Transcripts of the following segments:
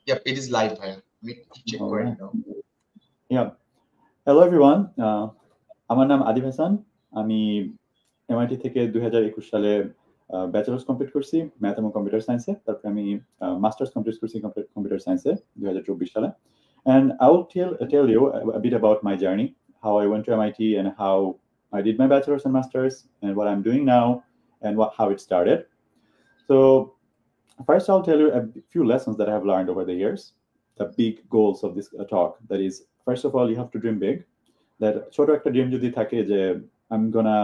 Yep, it is live ভাইয়া, আমি check করে নিলাম। Yeah. Hello everyone. আমার নাম আদিব হাসান। আমি MIT থেকে 2021 সালে ব্যাচেলার্স কমপ্লিট করছি ম্যাথ এবং কম্পিউটার সায়েন্সে। তারপরে আমি মাস্টার্স কমপ্লিট করছি কম্পিউটার সায়েন্সে 2024 সালে। And I will tell you a bit about my journey, how I went to MIT and how I did my bachelor's and master's and what I'm doing now and how it started. So first I'll tell you a few lessons that I have learned over the years, the big goals of this talk. That is, first of all, you have to dream big. That ছোট একটা dream যদি থাকে যে I'm gonna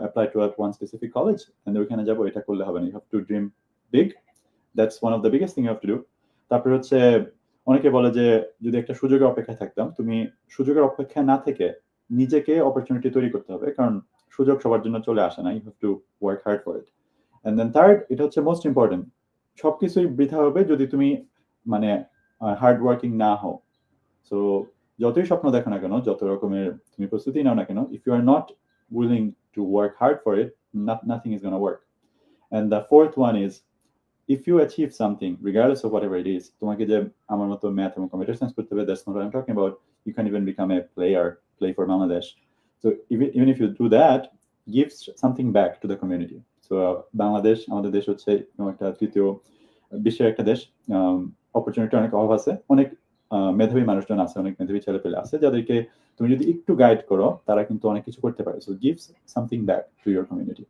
apply to one specific college and ওইখানে যাবো, এটা করলে হবে না। You have to dream big. That's one of the biggest thing you have to do. তারপরে হচ্ছে অনেকে বলে যে যদি একটা সুযোগের অপেক্ষায় থাকতাম, তুমি সুযোগের অপেক্ষায় না থেকে নিজেকে অপরচুনিটি তৈরি করতে হবে, কারণ সুযোগ সবার জন্য চলে আসে না। You have to work hard for it. And then third, এটা হচ্ছে most important, সবকিছুই বৃথা হবে যদি তুমি মানে হার্ড ওয়ার্কিং না হও। সো যতই স্বপ্ন দেখো না কেন, যত রকমের তুমি প্রস্তুতি নাও না কেন, if you are not willing to work hard for it, nothing is going to work. And the fourth one is, if you achieve something, regardless of whatever it is, তোমাকে যে আমার মতো ম্যাথ এবং কম্পিউটার সায়েন্স করতে হবে, that's not what I'm talking about. You can even become a play for Bangladesh. So even if you do that, give something back to the community. So Bangladesh আমাদের দেশ হচ্ছে একটা তৃতীয় বিশ্বের একটা দেশ, অপরচুনিটি অনেক অভাব আছে, অনেক মেধাবী মানুষজন আছে, অনেক মেধাবী ছেলেপেলে আছে যাদেরকে তুমি যদি একটু গাইড করো তারা কিন্তু অনেক কিছু করতে পারে। So give something back to your community.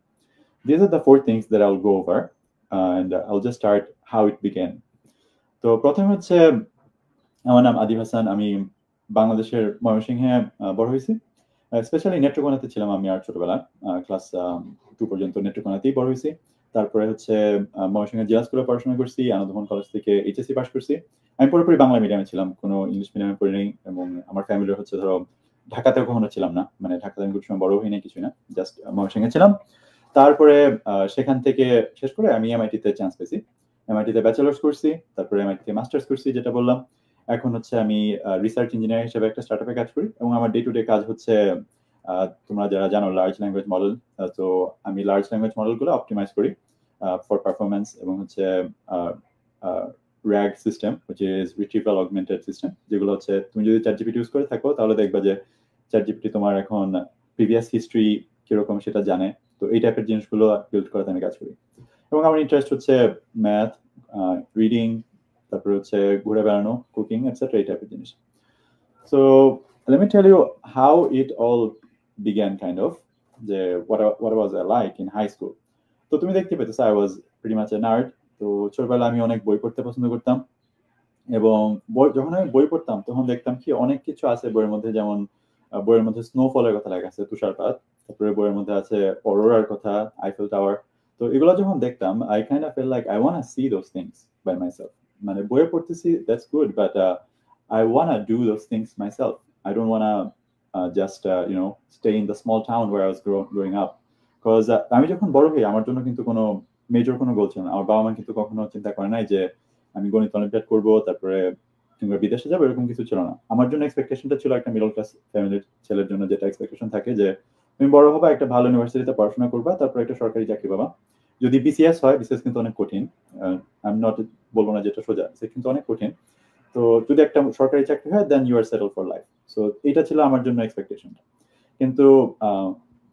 These are the four things that I'll go over, and I'll just start how it began. তো প্রথমে হচ্ছে আমার নাম আদিব হাসান, আমি বাংলাদেশের ময়মনসিংহে বড় হয়েছি। স্পেশালি নেত্রকোনাতে ছিলাম আমি আর ছোটবেলা, ক্লাস 2 পর্যন্ত নেত্রকোনাতেই বড় হয়েছি। তারপরে হচ্ছে ময়মনসিংহ জেলা স্কুলে পড়াশোনা করছি, আনন্দমোহন কলেজ থেকে HSC পাস করছি। আমি পুরোপুরি বাংলা মিডিয়ামে ছিলাম, কোনো ইংলিশ মিডিয়ামে পড়িনি। এবং আমার ফ্যামিলির হচ্ছে ধরো ঢাকাতে কখনো ছিলাম না, মানে ঢাকাতে আমি খুব সময় বড় হই নাই, কিছুই না, জাস্ট ময়মনসিংহে ছিলাম। তারপরে সেখান থেকে শেষ করে আমি MIT-তে চান্স পেয়েছি, MIT-তে ব্যাচেলার্স করছি, তারপরে MIT-তে মাস্টার্স করছি, যেটা বললাম। এখন হচ্ছে আমি রিসার্চ ইঞ্জিনিয়ার হিসেবে একটা স্টার্টআপে কাজ করি, এবং আমার ডে টু ডে কাজ হচ্ছে তোমরা যারা জানো লার্জ ল্যাঙ্গুয়েজ মডেল। তো আমি লার্জ ল্যাঙ্গুয়েজ মডেলগুলো অপটিমাইজ করি ফর পারফরমেন্স, এবং হচ্ছে RAG system, which is retrieval augmented system, যেগুলো হচ্ছে তুমি যদি ChatGPT ইউজ করে থাকো তাহলে দেখবা যে ChatGPT তোমার এখন প্রিভিয়াস হিস্ট্রি কিরকম সেটা জানে। তো এই টাইপের জিনিসগুলো বিল্ড করাতে আমি কাজ করি। এবং আমার ইন্টারেস্ট হচ্ছে ম্যাথ, রিডিং, তারপরে হচ্ছে ঘুরে বেড়ানো, কুকিং, এটসেট্রা, এই টাইপের জিনিস। So let me tell you how it all began, kind of, যে what was I like in high school. তো তুমি দেখতে পেতেছো I was pretty much a nerd. তো ছোটবেলা আমি অনেক বই পড়তে পছন্দ করতাম, এবং যখন আমি বই পড়তাম তখন দেখতাম কি অনেক কিছু আছে বইয়ের মধ্যে, যেমন বইয়ের মধ্যে স্নোফলের কথা লেখা আছে, তুষারপাত। তারপরে বইয়ের মধ্যে আছে অরোরার কথা, আইফেল টাওয়ার। তো এগুলো যখন দেখতাম I kind of felt like I want to see those things by myself. মানে বইয়ে পড়তেছি, that's good, but I want to do those things myself. I don't want to just stay in the small town where I was growing up. Because আমি যখন বড় হই আমার জন্য কিন্তু কোনো মেজর কোনো গোল ছিল না। আমার বাবা মা কিন্তু কখনো চিন্তা করে নাই যে আমি গণিত অলিম্পিয়াড করবো, তারপরে কিংবা বিদেশে যাবো, এরকম কিছু ছিল না। আমার জন্য এক্সপেকটেশনটা ছিল একটা মিডল ক্লাস ফ্যামিলির ছেলের জন্য যেটা এক্সপেকটেশন থাকে, যে তুমি বড় হবা, একটা ভালো ইউনিভার্সিটিতে পড়াশোনা করবা, তারপরে একটা সরকারি চাকরি পাবা। যদি BCS হয়, BCS কিন্তু অনেক কঠিন, আমি নট বলবো না যেটা সোজা, সে কিন্তু অনেক কঠিন। তো যদি একটা সরকারি চাকরি হয় then you are settle for life. So এটা ছিল আমার জন্য এক্সপেকটেশনটা। কিন্তু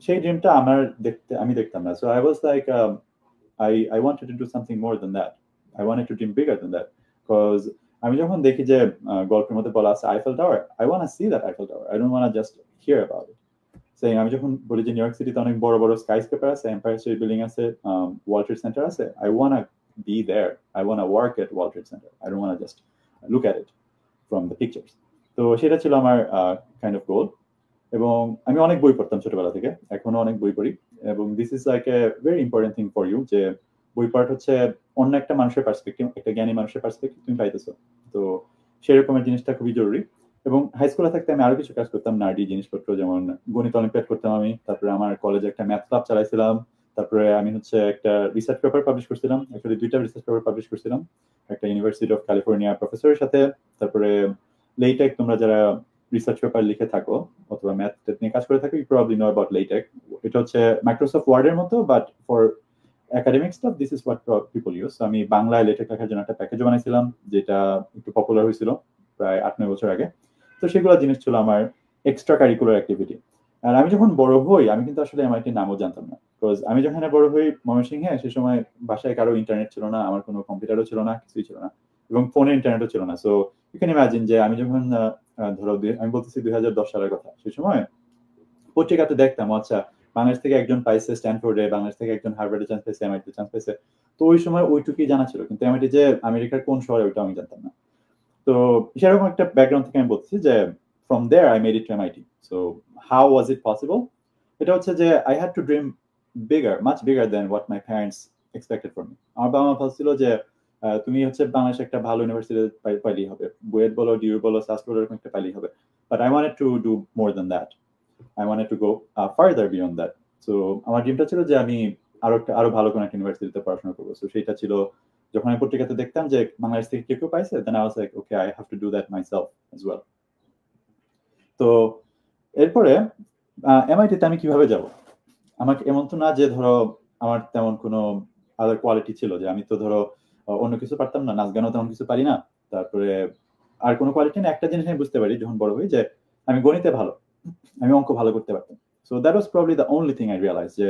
সেই ড্রিমটা আমি দেখতাম না। So I was like I wanted to do something more than that. I wanted to dream bigger than that. Because আমি যখন দেখি যে গল্পের মধ্যে বলা আছে Eiffel tower, I want to see that Eiffel Tower. I don't want to just hear about it. Saying আমি যখন বলি যে নিউ ইয়র্ক সিটিতে অনেক বড় বড় স্কাইস্ক্রেপার আছে, এম্পায়ার স্টেট বিল্ডিং আছে, ওয়ার্ল্ড ট্রেড সেন্টার আছে, I want to be there. I want to work at World Trade Center. I don't want to just look at it from the pictures. তো সেটা ছিল আমার কাইন্ড অফ গোল। এবং আমি অনেক বই পড়তাম ছোটবেলা থেকে, এখনো অনেক বই পড়ি। এবং this is like a very important thing for you, যে বই পড়াটা হচ্ছে অন্য একটা মানুষের পার্সপেক্টিভ, একটা জ্ঞানী মানুষের পার্সপেক্টিভ তুমি পাইতেছো। তো সেরকমের জিনিসটা খুবই জরুরি। এবং হাই স্কুলে থাকতে আমি আরো কিছু কাজ করতাম, নার্ডি জিনিসপত্র, যেমন গণিত অলিম্পিয়াড করতাম আমি, তারপরে আমার কলেজে একটা ম্যাথ ক্লাব চালাইছিলাম, তারপরে আমি হচ্ছে একটা রিসার্চ পেপার পাবলিশ করছিলাম, অ্যাকচুয়ালি 2টা রিসার্চ পেপার পাবলিশ করছিলাম, একটা ইউনিভার্সিটি অফ ক্যালিফোর্নিয়া প্রফেসরের সাথে। তারপরে লেটেক, তোমরা যারা রিসার্চ পেপার লিখে থাকো অথবা ম্যাথ নিয়ে কাজ করে থাকো, you probably know about LaTeX. এটা হচ্ছে মাইক্রোসফট ওয়ার্ডের মতো, but for academic stuff, this is what people use. আমি বাংলায় লেটেক লেখার জন্য একটা প্যাকেজ বানাইছিলাম, যেটা একটু পপুলার হয়েছিল প্রায় 8-9 বছর আগে। তো সেগুলো জিনিস ছিল আমার এক্সট্রা কারিকুলার অ্যাক্টিভিটি। আর আমি যখন বড় হই, আমি কিন্তু আসলে এমআইটির নামও জানতাম না, বিকজ আমি যখন বড় হই ময়মনসিংহে, সে সময় বাসায় কারো ইন্টারনেট ছিল না, আমার কোনো কম্পিউটারও ছিল না, কিছুই ছিল না, এবং ফোনে ইন্টারনেটও ছিল না। সো ইউ ক্যান ইমাজিন যে আমি যখন ধরো আমি বলতেছি 2010 সালের কথা, সেই সময় পত্রিকাতে দেখতাম, আচ্ছা বাংলাদেশ থেকে একজন পাইছে স্ট্যানফোর্ডে, বাংলাদেশ থেকে একজন হার্ভার্ডে চান্স পেয়েছে, এমআইটি চান্স পেয়েছে। তো ওই সময় ওইটুকুই জানা ছিল, কিন্তু এমআইটি যে আমেরিকার কোন শহরে ওইটা আমি জানতাম না। তো সেরকম একটা ব্যাকগ্রাউন্ড থেকে আমি বলছি যে from there I made it to MIT. So how was it possible? এটা হচ্ছে যে I had to dream bigger, much bigger than what my parents expected from me. আমার বাবা মা ভাবছিল যে তুমি হচ্ছে বাংলাদেশে একটা ভালো ইউনিভার্সিটি পাইলেই হবে, বুয়েট বলো, ডিউ বলো, সাস্ট বলো, এরকম একটা পাইলেই হবে। But I wanted to do more than that. I wanted to go further beyond that. So আমার ড্রিমটা ছিল যে আমি আরো ভালো কোনো একটা ইউনিভার্সিটিতে পড়াশোনা করবো। সো সেটা ছিল, যখন আমি পত্রিকাতে দেখতাম যে বাংলাদেশ থেকে কেউ পাইছে, then I was like, okay, I have to do that myself as well. তো এরপরে এমআইটিতে আমি কিভাবে যাব? আমাকে এমন তো না যে ধরো আমার তেমন কোনো আদার কোয়ালিটি ছিল, যে আমি তো ধরো অন্য কিছু পারতাম না, নাচ গানও তেমন কিছু পারি না, তারপরে আর কোনো কোয়ালিটি না। একটা জিনিস আমি বুঝতে পারি যখন বড় হই, যে আমি গণিতে ভালো, আমি অঙ্ক ভালো করতে পারতাম। So that was probably the only thing I realise, যে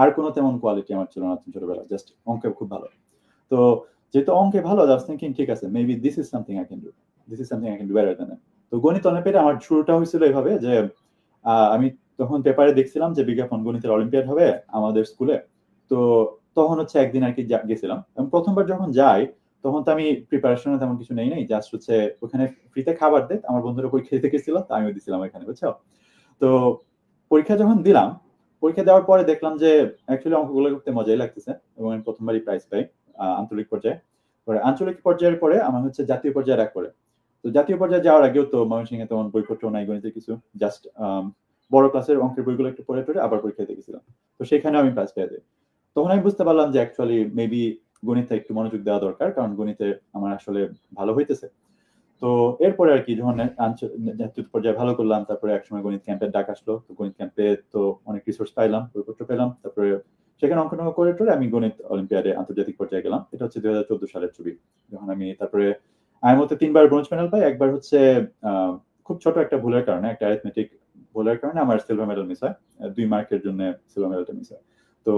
আর কোনো তেমন কোয়ালিটি আমার ছিল না ছোটবেলায়, জাস্ট অঙ্কে খুব ভালো। তো যেহেতু অঙ্কে ভালো, জাস্ট থিঙ্কিং ঠিক আছে, maybe this is something I can do, this is something I can do better than. তো গণিত অলিম্পিয়াডে আমার শুরুটা হয়েছিল এইভাবে যে আমি তখন পেপারে দেখছিলাম যে বিজ্ঞাপন গণিতের অলিম্পিয়াড হবে আমাদের স্কুলে। তো তখন হচ্ছে একদিন আর কি গেছিলাম, এবং প্রথমবার যখন যাই তখন তো আমি প্রিপারেশনে তেমন কিছু নেই, জাস্ট হচ্ছে ওখানে ফ্রিতে খাবার দেয়, আমার বন্ধুরা পরীক্ষা দিতে গেছিল, তো আমিও দিছিলাম ওখানে, বুঝছো। তো পরীক্ষা যখন দিলাম, পরীক্ষা দেওয়ার পরে দেখলাম যে অ্যাকচুয়ালি অঙ্কগুলো করতে মজাই লাগতেছে, এবং আমি প্রথমবারই প্রাইজ পাই আঞ্চলিক পর্যায়ে। পরে আঞ্চলিক পর্যায়ের পরে আমার হচ্ছে জাতীয় পর্যায়ে রাখ করে। তো জাতীয় পর্যায়ে যাওয়ার আগেও তো ময়মনসিংহে তেমন বইপত্র নাই গণিতের কিছু, জাস্ট বড় ক্লাসের অঙ্কের বইগুলো একটু পড়ে টরে আবার পরীক্ষা দিতে গেছিলাম। তো সেখানে আমি প্রাইজ পেয়ে যাই। তখন আমি বুঝতে পারলাম যে অ্যাকচুয়ালি মেবি গণিতে একটু মনোযোগ দেওয়া দরকার, কারণ গণিতে আমার আসলে ভালো হইতেছে। তো এরপরে আর কি যখন জাতীয় পর্যায়ে ভালো করলাম, তারপরে একসময় গণিত ক্যাম্পের ডাক আসলো, তো গণিত ক্যাম্পে তো অনেক রিসোর্স পাইলাম, বইপত্র পেলাম, তারপরে সেখানে অঙ্ক করে টরে আমি গণিত অলিম্পিয়াডে আন্তর্জাতিক পর্যায়ে গেলাম। এটা হচ্ছে 2014 সালের ছবি, যখন আমি তারপরে আমি মধ্যে 3বার ব্রোঞ্জ মেডেল পাই। একবার হচ্ছে খুব ছোট একটা ভুলের কারণে, একটা অ্যারিথমেটিক ভুলের কারণে আমার সিলভার মেডেল মিস হয়, 2 মার্কের জন্য সিলভার মেডেলটা মিস হয়। তো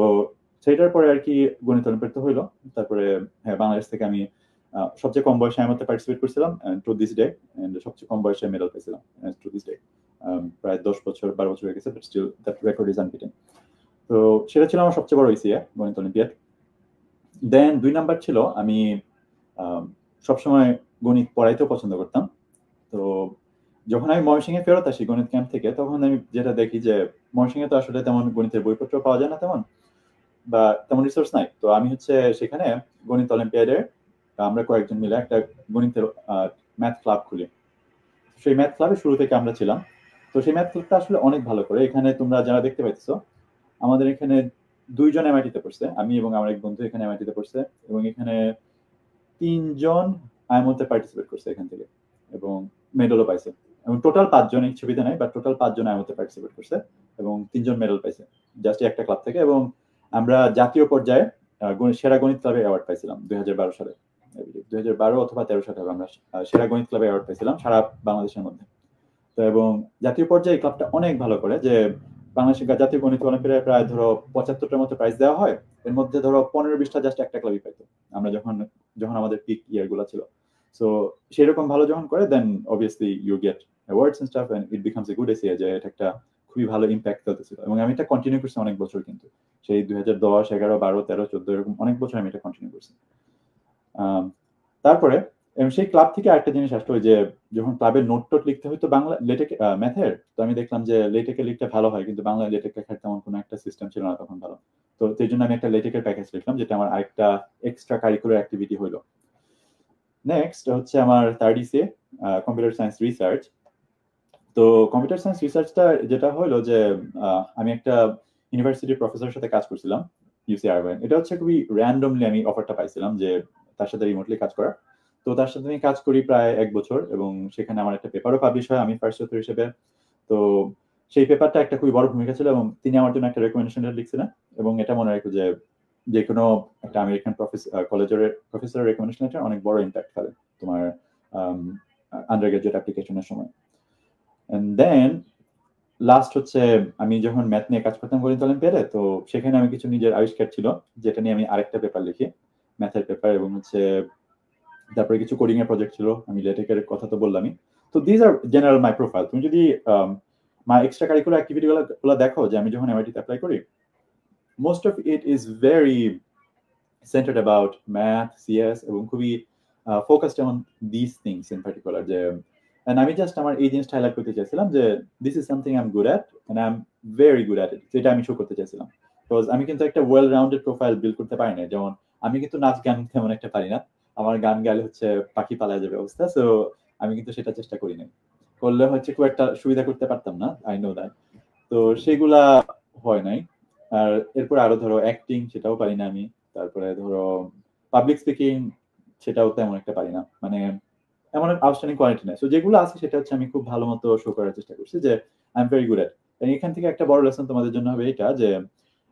সেটার পরে আর কি গণিত অলিম্পিয়াড তো হইলো। তারপরে হ্যাঁ, বাংলাদেশ থেকে আমি সবচেয়ে কম বয়সে আমি পার্টিসিপেট করছিলাম টু দিস ডে, এন্ড সবচেয়ে কম বয়সে মেডেল পেয়েছিলাম টু দিস ডে। প্রায় 10-12 বছর হয়ে গেছে, but still that record is unbeaten. তো সেটা ছিল আমার সবচেয়ে বড় ইসিয়া, গণিত অলিম্পিয়াড। দেন 2 নাম্বার ছিল, আমি সবসময় গণিত পড়াইতেও পছন্দ করতাম। তো যখন আমি ময়মনসিংহে ফেরত আসি গণিত ক্যাম্প থেকে, তখন আমি যেটা দেখি যে ময়মনসিংহে তো আসলে তেমন গণিতের বইপত্র পাওয়া যায় না তেমন, বা তেমন রিসোর্স নাই। তো আমি হচ্ছে সেখানে গণিত অলিম্পিয়াডে আমরা কয়েকজন মিলে একটা গণিতের ম্যাথ ক্লাব খুলি। সেই ম্যাথ ক্লাবে শুরু থেকে আমরা ছিলাম। তো সেই ম্যাথ ক্লাবটা আসলে অনেক ভালো করে, এখানে তোমরা যারা দেখতে পাইতেছো, আমাদের এখানে 2 জন এমআইটিতে পড়ছে, আমি এবং আমার এক বন্ধু এখানে এমআইটিতে পড়ছে, এবং এখানে 3 জন আইএমওতে পার্টিসিপেট করছে এখান থেকে, এবং মেডেলও পাইছে। এবং টোটাল 5 জন, এই ছবিতে নাই, বাট টোটাল 5 জন আইএমওতে পার্টিসিপেট করছে, এবং 3 জন মেডেল পাইছে জাস্ট একটা ক্লাব থেকে। এবং আমরা জাতীয় পর্যায়ে সেরা গণিত ক্লাবে অ্যাওয়ার্ড পাইছিলাম 2012 সালে, 2012 অথবা 13 সালে আমরা সেরা গণিত ক্লাবে অ্যাওয়ার্ড পাইছিলাম সারা বাংলাদেশের মধ্যে। তো এবং জাতীয় পর্যায়ে ক্লাবটা অনেক ভালো করে, যে বাংলাদেশের জাতীয় গণিত অলিম্পিয়াডে প্রায় ধরো 75টার মতো প্রাইজ দেওয়া হয়, এর মধ্যে ধরো 15-20টা জাস্ট একটা ক্লাবই পাইতো আমরা যখন আমাদের পিক ইয়ার গুলো ছিল। সো সেরকম ভালো যখন করে, then obviously you get awards and stuff, and it becomes a good এসিয়া, যে এটা একটা খুবই ভালো ইম্প্যাক্ট ফেলতেছিল। এবং আমি এটা কন্টিনিউ করছি অনেক বছর, কিন্তু সেই 2010, 11, 12, 13, 14 এরকম অনেক বছর আমি এটা কন্টিনিউ করছি। তারপরে সেই ক্লাব থেকে আরেকটা জিনিস আসলো, যে যখন ক্লাবের নোট টোট লিখতে হইতো বাংলা লেটেক ম্যাথের, তো আমি দেখলাম যে লেটেকে লিখতে ভালো হয়, কিন্তু বাংলা লেটেক লেখার তেমন কোনো একটা সিস্টেম ছিল না তখন ভালো। তো সেই জন্য আমি একটা লেটেকের প্যাকেজ লিখলাম, যেটা আমার আরেকটা এক্সট্রা কারিকুলার অ্যাক্টিভিটি হইলো। নেক্সট হচ্ছে আমার থার্ড ইসে কম্পিউটার সায়েন্স রিসার্চ। তো কম্পিউটার সায়েন্স রিসার্চটা যেটা হলো, যে আমি একটা ইউনিভার্সিটির প্রফেসরের সাথে কাজ করছিলাম, ইউসি আরবাইন। এটা হচ্ছে খুবই র্যান্ডমলি আমি অফারটা পাইছিলাম যে তার সাথে রিমোটলি কাজ করার। তো তার সাথে আমি কাজ করি প্রায় 1 বছর, এবং সেখানে আমার একটা পেপারও পাবলিশ হয়, আমি ফার্স্ট অথর হিসেবে। তো সেই পেপারটা একটা খুবই বড় ভূমিকা ছিল, এবং তিনি আমার জন্য একটা রেকমেন্ডেশন লিখছিলেন। এবং এটা মনে রাখো যে যে কোনো একটা আমেরিকান কলেজের প্রফেসরের রেকমেন্ডেশন লেটার অনেক বড় ইম্প্যাক্ট ফেলে তোমার আন্ডার গ্রাজুয়েট অ্যাপ্লিকেশনের সময়। এন্ড দেন লাস্ট হচ্ছে আমি যখন ম্যাথ নিয়ে কাজ করতাম গণিত অলিম্পিয়াডে, তো সেখানে আমি কিছু নিজের আবিষ্কার ছিল যেটা নিয়ে আমি আরেকটা পেপার লিখি, ম্যাথের পেপার, এবং হচ্ছে তারপরে কিছু কোডিং এর প্রজেক্ট ছিল, আমি লেটেকের কথা তো বললামই। তো these are general my profile. তুমি যদি মাই এক্সট্রা কারিকুলার অ্যাক্টিভিটি গুলো দেখো, যে আমি যখন এমআইটিতে অ্যাপ্লাই করি, most of it is very centered about math, CS, এবং খুবই focused on these things in particular. যে and আমি জাস্ট আমার এই জিনিসটা হাইলাইট করতে চাইছিলাম যে this is something I'm good at and I'm very good at it, যেটা আমি শো করতে চাইছিলাম। বিকজ আমি কিন্তু একটা ওয়েল রাউন্ডেড প্রোফাইল বিল্ড করতে পারি না। যেমন আমি কিন্তু নাচ গান তেমন একটা পারি না, আমার গান গাইলে হচ্ছে পাখি পালায় যাবে অবস্থা, সো আমি কিন্তু সেটা চেষ্টা করি না, করলে হচ্ছে খুব একটা সুবিধা করতে পারতাম না, আই নো দ্যাট। তো সেগুলা হয় নাই। আর এরপর আরো ধরো অ্যাক্টিং, সেটাও পারি না আমি। তারপরে ধরো পাবলিক স্পিকিং, সেটাও তেমন একটা পারি না, মানে এমন আউটস্ট্যান্ডিং কোয়ালিটি নাই। সো যেগুলো আছে সেটা হচ্ছে আমি খুব ভালো মতো শো করার চেষ্টা করছি যে I am very good at. এখান থেকে একটা বড় লেসন তোমাদের জন্য হবে এটা, যে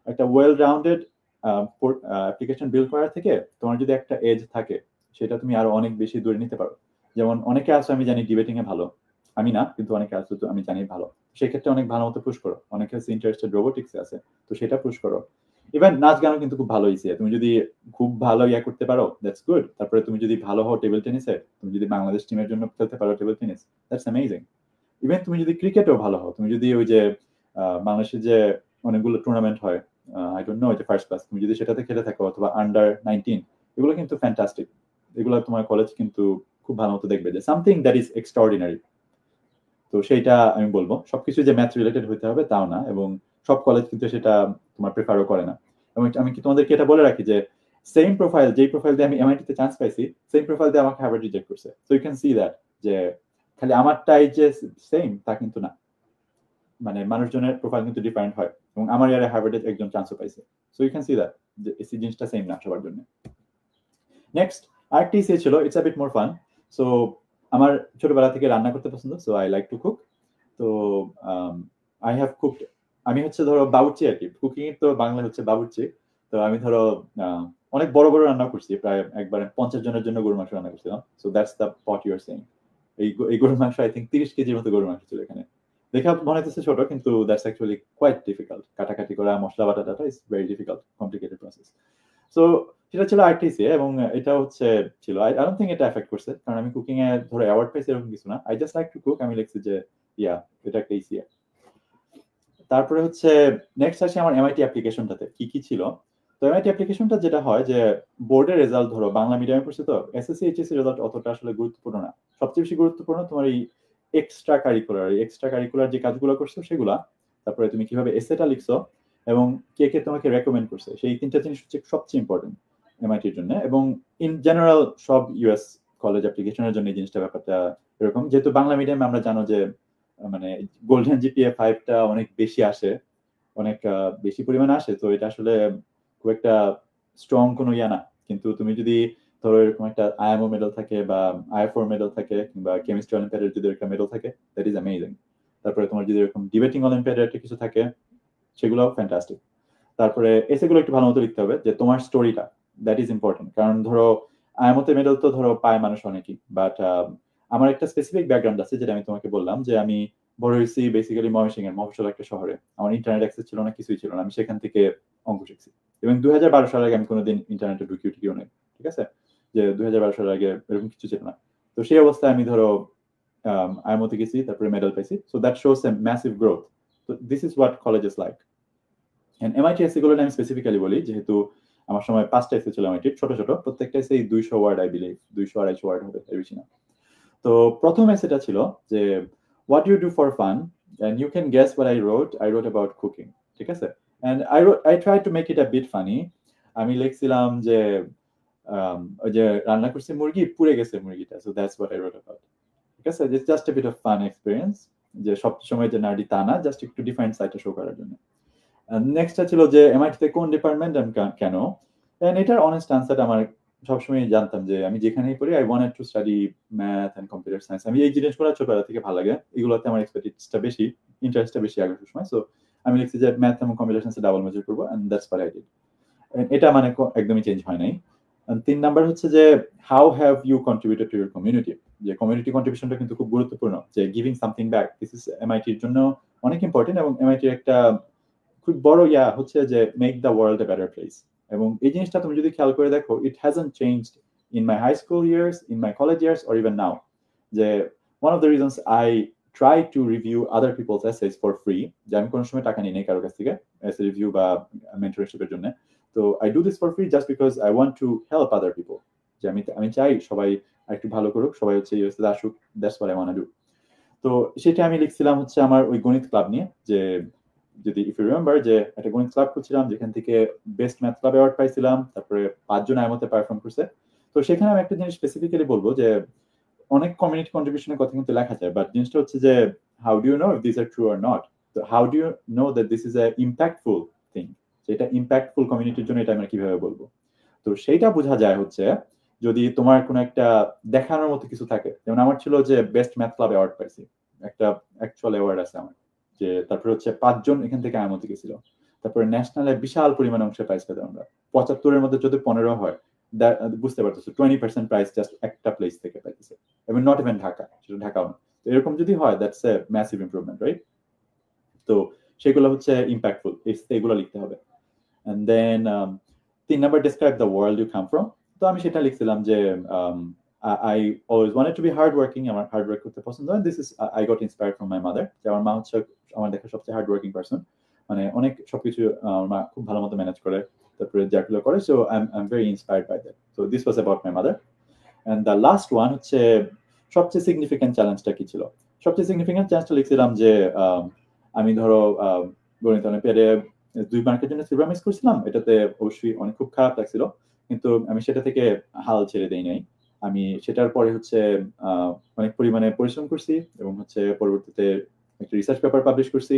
একটা ওয়েল রাউন্ডেড অ্যাপ্লিকেশন বিল্ড করার থেকে তোমার যদি একটা এজ থাকে, সেটা তুমি আরো অনেক বেশি দূরে নিতে পারো। যেমন অনেকে আছে আমি জানি ডিবেটিং এ ভালো, আমি না, কিন্তু অনেকে আছে তো আমি জানি ভালো, সেক্ষেত্রে অনেক ভালো মতো পুশ করো। অনেকে আছে ইন্টারেস্টেড রোবোটিক্সে আছে, তো সেটা পুশ করো। ইভেন নাচ গানও কিন্তু খুব ভালো হয়েছে, তুমি যদি খুব ভালো ইয়া করতে পারো দ্যাটস গুড। তারপরে তুমি যদি ভালো হও টেবিল টেনিসে, তুমি যদি বাংলাদেশ টিমের জন্য খেলতে পারো table tennis, that's amazing. Even তুমি যদি ক্রিকেটেও ভালো হও, তুমি যদি ওই যে বাংলাদেশের যে অনেকগুলো টুর্নামেন্ট হয়, আই ডোন্ট নো, যে ফার্স্ট ক্লাস, তুমি যদি সেটাতে খেলে থাকো, অথবা আন্ডার-19, এগুলো কিন্তু ফ্যান্টাস্টিক। এগুলো তোমার কলেজ কিন্তু খুব ভালো মতো দেখবে যে সামথিং দ্যাট ইজ এক্সট্রাঅর্ডিনারি। তো সেইটা আমি বলবো, সবকিছু যে ম্যাথ রিলেটেড হতে হবে তাও না, এবং সব কলেজ কিন্তু সেটা তোমার প্রেফারও করে না। এবং আমি কি তোমাদেরকে এটা বলে রাখি যে সেম প্রোফাইল, যেই প্রোফাইল দিয়ে আমি এমআইটিতে চান্স পাইছি, সেম প্রোফাইল দিয়ে আমাকে হার্ভার্ড রিজেক্ট করছে। So you can see that, যে খালি আমারটাই যে সেম তা কিন্তু না, মানে মানুষজনের প্রোফাইল কিন্তু ডিফারেন্ট হয়, এবং আমার ইয়ারে হার্ভার্ডে একজন চান্সও পাইছে। So you can see that যে এই জিনিসটা সেম না সবার জন্য। নেক্সট আরেকটি ইসে ছিল, it's a bit more fun. So আমার ছোটবেলা থেকে রান্না করতে পছন্দ, so I like to cook. তো আই হ্যাভ কুকড, আমি হচ্ছে ধরো বাবুর্চি আর কি, কুকিং এর তো বাংলা হচ্ছে বাবুর্চি। তো আমি ধরো অনেক বড় বড় রান্না করছি, প্রায় একবারে 50 জনের জন্য গরুর মাংস রান্না করছিলাম। So that's the pot you are saying. এই গরুর মাংস আই থিঙ্ক 30 কেজির মতো গরুর মাংস ছিল এখানে। দেখা মনে হচ্ছে ছোট, কিন্তু দ্যাটস অ্যাকচুয়ালি কোয়াইট ডিফিকাল্ট। কাটাকাটি করা, মশলা বাটাটা is very difficult, complicated process. So সেটা ছিল আরটিসি, এবং এটা হচ্ছে ছিল, আই ডোন্ট থিংক এটা এফেক্ট করছে, কারণ আমি কুকিং এ ধরো অ্যাওয়ার্ড পাইছি এরকম কিছু না। I just like to cook, আমি লিখছি যে ইয়া, এটা একটা ইসি। তারপরে হচ্ছে নেক্সট আসি আমার এমআইটি অ্যাপ্লিকেশনটাতে কি কি ছিল। তো এমআইটি অ্যাপ্লিকেশনটা যেটা হয়, যে বোর্ডের রেজাল্ট, ধরো বাংলা মিডিয়ামে পড়ছে, তো এসএসসি এইচএসসি রেজাল্ট অতটা আসলে গুরুত্বপূর্ণ না। সবচেয়ে বেশি গুরুত্বপূর্ণ তোমার এই এক্সট্রা কারিকুলার যে কাজগুলো করছো সেগুলা, তারপরে তুমি কিভাবে এসেটা লিখছো, এবং কে কে তোমাকে রেকমেন্ড করছে, সেই তিনটা জিনিস হচ্ছে সবচেয়ে ইম্পর্টেন্ট এমআইটির জন্য। এবং ইন জেনারেল সব ইউএস কলেজ অ্যাপ্লিকেশনের জন্য এই জিনিসটা, ব্যাপারটা এরকম। যেহেতু বাংলা মিডিয়ামে আমরা জানো যে মানে গোল্ডেন জিপিএ 5টা অনেক বেশি আসে, অনেক বেশি পরিমাণে আসে, তো এটা আসলে খুব একটা স্ট্রং কোনো ইয়া না। কিন্তু তুমি যদি ধরো এরকম একটা আইএমও মেডেল থাকে, বা আই4 মেডেল থাকে, কিংবা কেমিস্ট্রি অলিম্পিয়াডের যদি একটা মেডেল থাকে, দ্যাট ইজ অ্যামেজিং। তারপরে তোমার যদি এরকম ডিবেটিং অলিম্পিয়াডের একটা কিছু থাকে, সেগুলোও ফ্যান্টাস্টিক। তারপরে এসেগুলো একটু ভালো মতো লিখতে হবে, যে তোমার স্টোরিটা, দ্যাট ইজ ইম্পর্টেন্ট। কারণ ধরো আইএমওতে মেডেল তো ধরো পায় মানুষ অনেকই, বাট আমার একটা স্পেসিফিক ব্যাকগ্রাউন্ড আছে, যেটা আমি তোমাকে বললাম, যে আমি বড় হয়েছি বেসিক্যালি ময়মনসিংহের মফস্বল একটা শহরে। আমার ইন্টারনেট অ্যাক্সেস ছিল না, কিছুই ছিল না, আমি সেখান থেকে অঙ্ক শিখছি। এবং 2012 সালের আগে আমি কোনোদিন ইন্টারনেটে ঢুকিও নাই, ঠিক আছে, যে 2012 সালের আগে এরকম কিছু ছিল না। তো সেই অবস্থায় আমি ধরো আইএমওতে গেছি, তারপরে মেডেল পাইছি। So that shows a massive growth. তো this is what college is like. And MIT এসএগুলো আমি স্পেসিফিক্যালি বলি, যেহেতু আমার সময় 5টা এসে ছিল এমআইটি, ছোট ছোট, প্রত্যেকটা এসে 200 ওয়ার্ড, আই বিলিভ 200-250 ওয়ার্ড হবে, এর বেশি না। তো প্রথম এসেটা ছিল যে what you do for fun, and you can guess what I wrote about cooking, ঠিক আছে। and I tried to make it a bit funny. আমি লিখছিলাম যে ওই যে রান্না করছি মুরগি, পুড়ে গেছে মুরগিটা, so that's what I wrote about, ঠিক আছে। just a bit of fun experience, যে সব সময় যে নার্ডি তা না, জাস্ট একটু ডিফারেন্ট সাইডটা শো করার জন্য। নেক্সটটা ছিল যে এমআইটি তে কোন ডিপার্টমেন্ট এন্ড কেন। এন্ড এটার অনেস্ট আনসার আমার সবসময় জানতাম যে আমি যেখানেই পড়ি, I wanted to study math and computer science. আমি এই জিনিসগুলো ছোটবেলা থেকে ভালো লাগে, এগুলোতে আমার এক্সপার্টিসটা বেশি, ইন্টারেস্টটা বেশি আগে সময়। সো আমি লিখছি যে ম্যাথ এবং কম্পিউটার সায়েন্সে ডাবল মেজর করবো, and that's what I did. এটা মানে একদমই চেঞ্জ হয় নাই। 3 নাম্বার হচ্ছে যে how have you contributed to your community, যে কমিউনিটি কন্ট্রিবিউশনটা কিন্তু খুব গুরুত্বপূর্ণ, যে giving something back, this is এমআইটির জন্য অনেক ইম্পর্টেন্ট, এবং এমআইটির একটা খুব বড় হচ্ছে যে make the world a better place. এবং এই জিনিসটা তুমি যদি খেয়াল করে দেখো, it hasn't changed in my high school years, in my college years, or even now. যে one of the reasons I try to review other people's essays for free, যে আমি কোনো সময় টাকা নিই নাই কারো কাছ থেকে এসে রিভিউ বা মেন্টরশিপের জন্য, তো I do this for free just because I want to help other people, যে আমি চাই সবাই একটু ভালো করুক, সবাই হচ্ছে ইউএসএ আসুক, that's what I want to do. তো সেটা আমি লিখছিলাম হচ্ছে আমার ওই গণিত ক্লাব নিয়ে, যে যদি ইফ ইউ রিমেম্বার, যে একটা গণিত ক্লাব করছিলাম যেখান থেকে বেস্ট ম্যাথ ক্লাব অ্যাওয়ার্ড পাইছিলাম, তারপরে 5 জন এর মধ্যে পারফর্ম করছে। তো সেখানে আমি একটা জিনিস স্পেসিফিক্যালি বলবো, যে অনেক কমিউনিটি কন্ট্রিবিউশনের কথা কিন্তু লেখা যায়, বাট জিনিসটা হচ্ছে যে how do you know if this are true or not, তো how do you know that this is a impactful thing, এটা ইম্প্যাক্টফুল কমিউনিটির জন্য এটা আমরা কিভাবে বলবো। তো সেইটা বোঝা যায় হচ্ছে যদি তোমার কোনো একটা দেখানোর মতো কিছু থাকে, যেমন আমার ছিল যে বেস্ট ম্যাথ ক্লাব অ্যাওয়ার্ড পাইছি, একটা অ্যাকচুয়াল অ্যাওয়ার্ড আছে আমার, যে তারপরে হচ্ছে 5 জন এখান থেকে আমার মতো গেছিল, তারপরে ন্যাশনালে বিশাল পরিমাণে অংশে প্রাইজ পেতাম আমরা, 75 মধ্যে যদি 15 হয়, বুঝতে পারতেছো 20% প্রাইস জাস্ট একটা প্লেস থেকে পাইতেছে, এবং নট ইভেন ঢাকা, সেটা ঢাকাও না। তো এরকম যদি হয়, that's a massive improvement, right? তো সেগুলো হচ্ছে ইম্প্যাক্টফুল, এগুলো লিখতে হবে। And then 3 number, describe the world you come from. তো আমি সেটা লিখছিলাম যে I always wanted to be hardworking, আমার হার্ড ওয়ার্ক করতে পছন্দ হয়, this is I got inspired from my mother, যে আমার মা হচ্ছে আমার দেখা সবচেয়ে হার্ড ওয়ার্কিং পারসন, মানে অনেক সবকিছু আমার মা খুব ভালো মতো ম্যানেজ করে, তারপরে যাগুলো করে, so I'm very inspired by that. So this was about my mother. And the last one হচ্ছে সবচেয়ে সিগনিফিক্যান্ট চ্যালেঞ্জটা কি ছিল। সবচেয়ে সিগনিফিক্যান্ট চ্যালেঞ্জটা লিখছিলাম যে আমি ধরো গণিত অলিম্পিয়াডে 2 মার্কের জন্য সিলভার মিস করছিলাম, এটাতে অবশ্যই অনেক খুব খারাপ লাগছিল, কিন্তু আমি সেটা থেকে হাল ছেড়ে দেই নাই। আমি সেটার পরে হচ্ছে অনেক পরিমাণে পরিশ্রম করছি, এবং হচ্ছে পরবর্তীতে একটা রিসার্চ পেপার পাবলিশ করছি,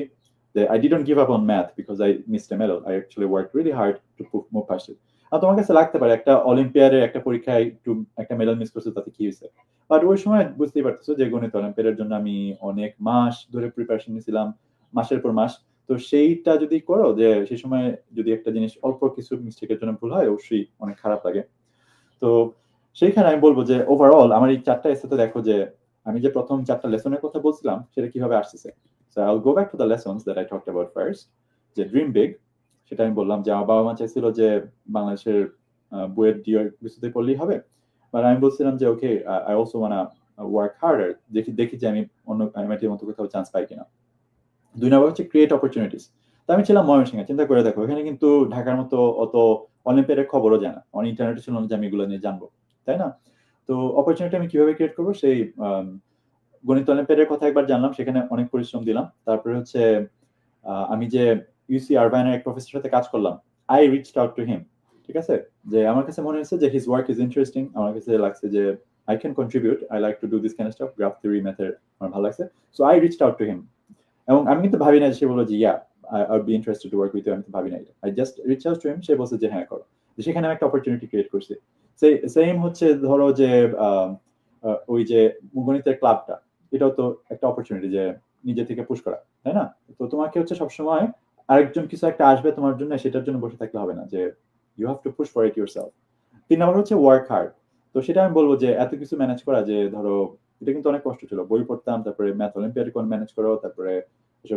যে I didn't give up on math because I missed a medal. I actually worked really hard to move past it. আর তোমার কাছে লাগতে পারে একটা অলিম্পিয়াডের একটা পরীক্ষায় একটু একটা মেডাল মিস করছো, তাতে কি হয়েছে, বাট ওই সময় বুঝতেই পারতেছো যে গণিত অলিম্পিয়াডের জন্য আমি অনেক মাস ধরে প্রিপারেশন নিয়েছিলাম, মাসের পর মাস। তো সেইটা যদি করো, যে সেই সময় যদি একটা জিনিস অল্প কিছু মিস্টেকের জন্য ভুল হয়, অবশ্যই অনেক খারাপ লাগে। তো সেইখানে আমি বলবো যে ওভারঅল আমার এই 4টা এসেতে দেখো যে আমি যে প্রথম 4টা লেসনের কথা বলছিলাম সেটা কিভাবে আসতেছে। So I'll go back to the lessons that I talked about first. যে ড্রিম বিগ, সেটা আমি বললাম যে আমার বাবা মা চাইছিল যে বাংলাদেশের বুয়েট ডিও কিছুতে পড়লেই হবে, বাট আমি বলছিলাম যে okay, I also wanna work harder, দেখি যে আমি অন্য এমআইটির মতো কোথাও চান্স পাই কিনা। 2 নম্বর হচ্ছে ক্রিয়েট অপরচুনিটিস। তো আমি ছিলাম ময়মনসিংহে, চিন্তা করে দেখো এখানে কিন্তু ঢাকার মতো অত অলিম্পিয়াডের খবরও জানা, অনেক ইন্টারনেটে ছিল না যে আমি এগুলো নিয়ে জানবো, তাই না? তো অপরচুনিটি আমি কিভাবে ক্রিয়েট করবো, সেই গণিত অলিম্পিয়াডের কথা একবার জানলাম, সেখানে অনেক পরিশ্রম দিলাম। তারপরে হচ্ছে আমি যে ইউসি আরবাইনের এক প্রফেসরের সাথে কাজ করলাম, আই রিচড আউট টু হিম, ঠিক আছে, যে আমার কাছে মনে হয়েছে যে হিজ ওয়ার্ক ইজ ইন্টারেস্টিং, আমার কাছে লাগছে যে I can contribute, I like to do this kind of stuff, graph theory ম্যাথের আমার ভালো লাগছে, so I reached out to him. এবং আমি কিন্তু ভাবি না সে বললো যে yeah I would be interested to work with you, আমি তো ভাবি না এটা, I just reach out to him, সে বলছে যে হ্যাঁ করো, সেখানে আমি একটা অপরচুনিটি ক্রিয়েট করছি। সেম হচ্ছে ধরো যে ওই যে গণিতের ক্লাবটা, এটাও তো একটা অপরচুনিটি যে নিজে থেকে পুশ করা, তাই না? তো তোমাকে হচ্ছে সবসময় আরেকজন কিছু একটা আসবে তোমার জন্য, সেটার জন্য বসে থাকলে হবে না, যে you have to push for it yourself. 3 number হচ্ছে ওয়ার্ক হার্ড। তো সেটা আমি বলবো যে এত কিছু ম্যানেজ করা, যে ধরো এটা কিন্তু অনেক কষ্ট ছিল, বই পড়তাম, তারপরে ম্যাথ অলিম্পিয়াড ম্যানেজ করো, তারপরে